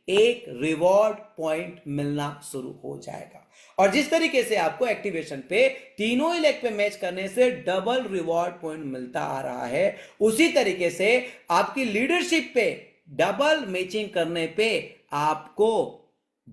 एक रिवॉर्ड पॉइंट मिलना शुरू हो जाएगा। और जिस तरीके से आपको एक्टिवेशन पे तीनों ही लेग पे मैच करने से डबल रिवॉर्ड पॉइंट मिलता आ रहा है, उसी तरीके से आपकी लीडरशिप पे डबल मैचिंग करने पे आपको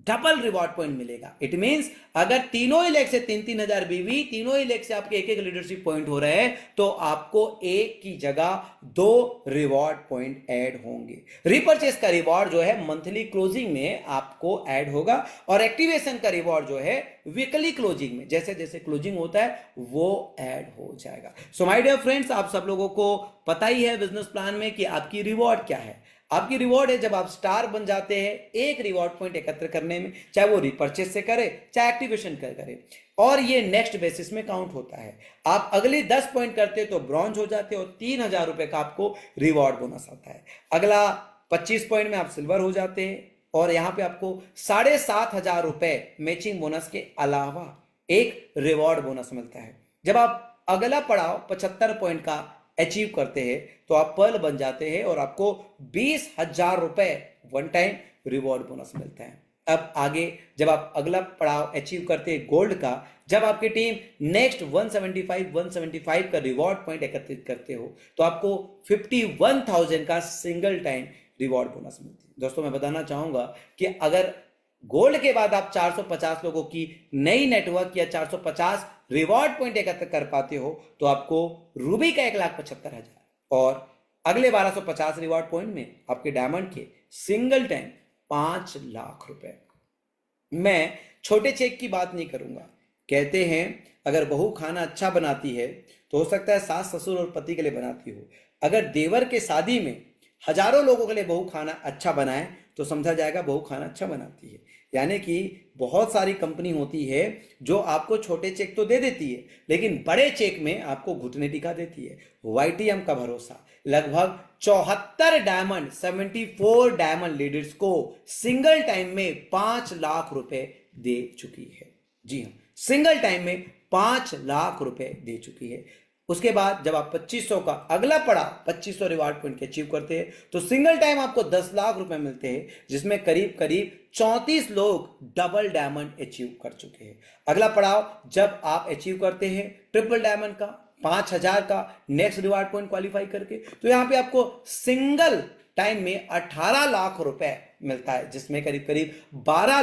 डबल रिवॉर्ड पॉइंट मिलेगा। इट मींस अगर तीनों ही लेग से 3-3 हजार बीवी, तीनों ही लेग से आपके एक लीडरशिप पॉइंट हो रहे हैं, तो आपको एक की जगह 2 रिवॉर्ड पॉइंट ऐड होंगे। रिपर्चेस का रिवॉर्ड जो है मंथली क्लोजिंग में आपको ऐड होगा, और एक्टिवेशन का रिवॉर्ड जो है वीकली क्लोजिंग में, जैसे जैसे क्लोजिंग होता है वो ऐड हो जाएगा। सो माय डियर फ्रेंड्स, आप सब लोगों को पता ही है बिजनेस प्लान में कि आपकी रिवॉर्ड क्या है। आपकी रिवॉर्ड है जब आप स्टार बन जाते हैं एक रिवॉर्ड पॉइंट एकत्र करने में, चाहे वो रिपर्चेस से करे चाहे एक्टिवेशन कर करे, और ये नेक्स्ट बेसिस में काउंट होता है। आप अगली 10 पॉइंट करते तो ब्रॉन्ज हो जाते और 3000 रुपए का आपको रिवॉर्ड बोनस आता है। अगला 25 पॉइंट में आप सिल्वर हो जाते हैं, और यहां पे आपको 7500 रुपए मैचिंग बोनस के अलावा एक रिवॉर्ड बोनस मिलता है। जब आप अगला पड़ाव 75 पॉइंट का अचीव करते हैं तो आप पर्ल बन जाते हैं और आपको 20,000 रुपए वन टाइम रिवॉर्ड बोनस मिलता है। अब आगे जब आप अगला पड़ाव अचीव करते हैं गोल्ड का, जब आपकी टीम नेक्स्ट 175 का रिवॉर्ड पॉइंट एकत्रित करते हो, तो आपको 51,000 का सिंगल टाइम रिवॉर्ड बोनस मिलती है। दोस्तों मैं बताना चाहूंगा कि अगर गोल्ड के बाद आप 450 लोगों की नई नेटवर्क या 450 रिवॉर्ड पॉइंट एकत्र कर पाते हो, तो आपको रूबी का 1,75,000 और अगले 1250 रिवॉर्ड पॉइंट में आपके डायमंड के सिंगल टाइम 5 लाख रुपए। मैं छोटे चेक की बात नहीं करूंगा। कहते हैं अगर बहू खाना अच्छा बनाती है तो हो सकता है सास ससुर और पति के लिए बनाती हो, अगर देवर के शादी में हजारों लोगों के लिए बहू खाना अच्छा बनाए तो समझा जाएगा बहू खाना अच्छा बनाती है। यानी कि बहुत सारी कंपनी होती है जो आपको छोटे चेक तो दे देती है, लेकिन बड़े चेक में आपको घुटने टिका देती है। वाईटीएम का भरोसा लगभग 74 डायमंड 74 डायमंड लीडर्स को सिंगल टाइम में 5 लाख रुपए दे चुकी है। जी हाँ, सिंगल टाइम में 5 लाख रुपए दे चुकी है। उसके बाद जब आप 2500 का अगला पड़ाव 2500 रिवार्ड पॉइंट के अचीव करते हैं तो सिंगल टाइम आपको 10 लाख रुपए मिलते हैं, जिसमें करीब करीब 34 लोग डबल डायमंड अचीव कर चुके हैं। अगला पड़ाव जब आप अचीव करते हैं ट्रिपल डायमंड का 5000 का नेक्स्ट रिवार्ड पॉइंट क्वालिफाई करके, तो यहां पे आपको सिंगल टाइम में 18 लाख रुपए मिलता है, जिसमें करीब करीब 12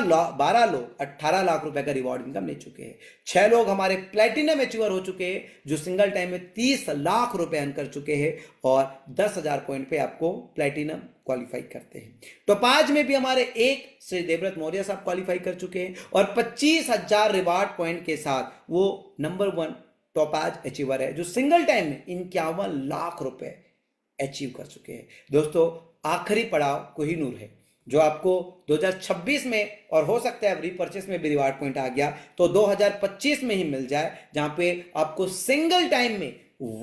लोग 18 लाख रुपए का रिवॉर्ड इनकम ले चुके हैं। 6 लोग हमारे प्लेटिनम अचीवर हो चुके हैं जो सिंगल टाइम में 30 लाख रुपए अर्न कर चुके हैं और 10,000 पॉइंट पे आपको प्लेटिनम क्वालिफाई करते हैं। टॉप 5 में भी हमारे एक श्री देवव्रत मौर्य साहब क्वालिफाई कर चुके हैं और 25,000 रिवार्ड पॉइंट के साथ वो नंबर 1 टॉप 5 अचीवर है जो सिंगल टाइम में 51 लाख रुपए अचीव कर चुके हैं। दोस्तों आखिरी पड़ाव कोहिनूर है जो आपको 2026 में, और हो सकता है अब रीपर्चेस में भी रिवार्ड पॉइंट आ गया तो 2025 में ही मिल जाए, जहां पे आपको सिंगल टाइम में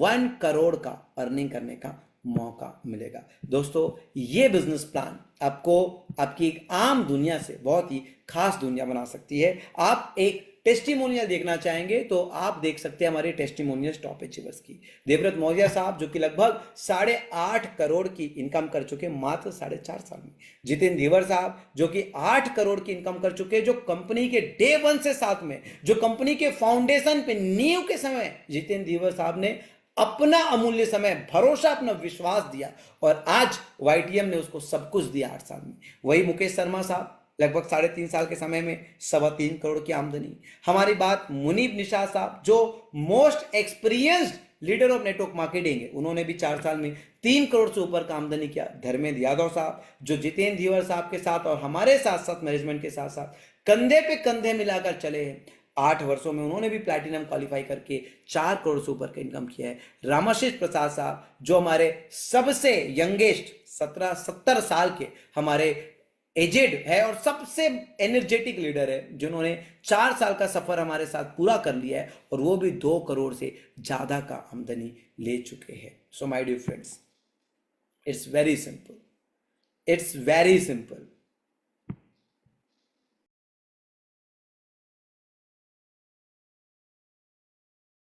1 करोड़ का अर्निंग करने का मौका मिलेगा। दोस्तों ये बिजनेस प्लान आपको आपकी एक आम दुनिया से बहुत ही खास दुनिया बना सकती है। आप एक टेस्टिमोनियल देखना चाहेंगे तो आप देख सकते हैं हमारे टेस्टिमोनियल टॉप अचीवर्स की। देवव्रत मौर्य साहब जो कि लगभग 8.5 करोड़ की इनकम कर चुके मात्र 4.5 साल में। जितेंद्र धीवर साहब जो कि 8 करोड़ की इनकम कर चुके, जो कंपनी के डे 1 से साथ में, जो कंपनी के फाउंडेशन पे नींव के समय जितेंद्र धीवर साहब ने अपना अमूल्य समय, भरोसा, अपना विश्वास दिया और आज वाईटीएम ने उसको सब कुछ दिया 8 साल में। वही मुकेश शर्मा साहब लगभग 3.5 साल के समय में 3.25 करोड़ की आमदनी। हमारी बात मुनीब निशात साहब जो most experienced leader of network marketing है, उन्होंने भी 4 साल में 3 करोड़ से ऊपर का आमदनी किया। धर्मेंद्र यादव साहब जो जितेंद्र धीवर साहब के साथ और हमारे साथ साथ मैनेजमेंट के साथ साथ कंधे पे कंधे मिलाकर चले हैं। 8 वर्षों में उन्होंने भी प्लैटिनम क्वालिफाई करके 4 करोड़ से ऊपर का इनकम किया है। रामाशीष प्रसाद साहब जो हमारे सबसे यंगेस्ट 70 साल के हमारे एजेड है और सबसे एनर्जेटिक लीडर है, जिन्होंने 4 साल का सफर हमारे साथ पूरा कर लिया है और वो भी 2 करोड़ से ज्यादा का आमदनी ले चुके हैं। So my dear friends, it's very simple, it's very simple.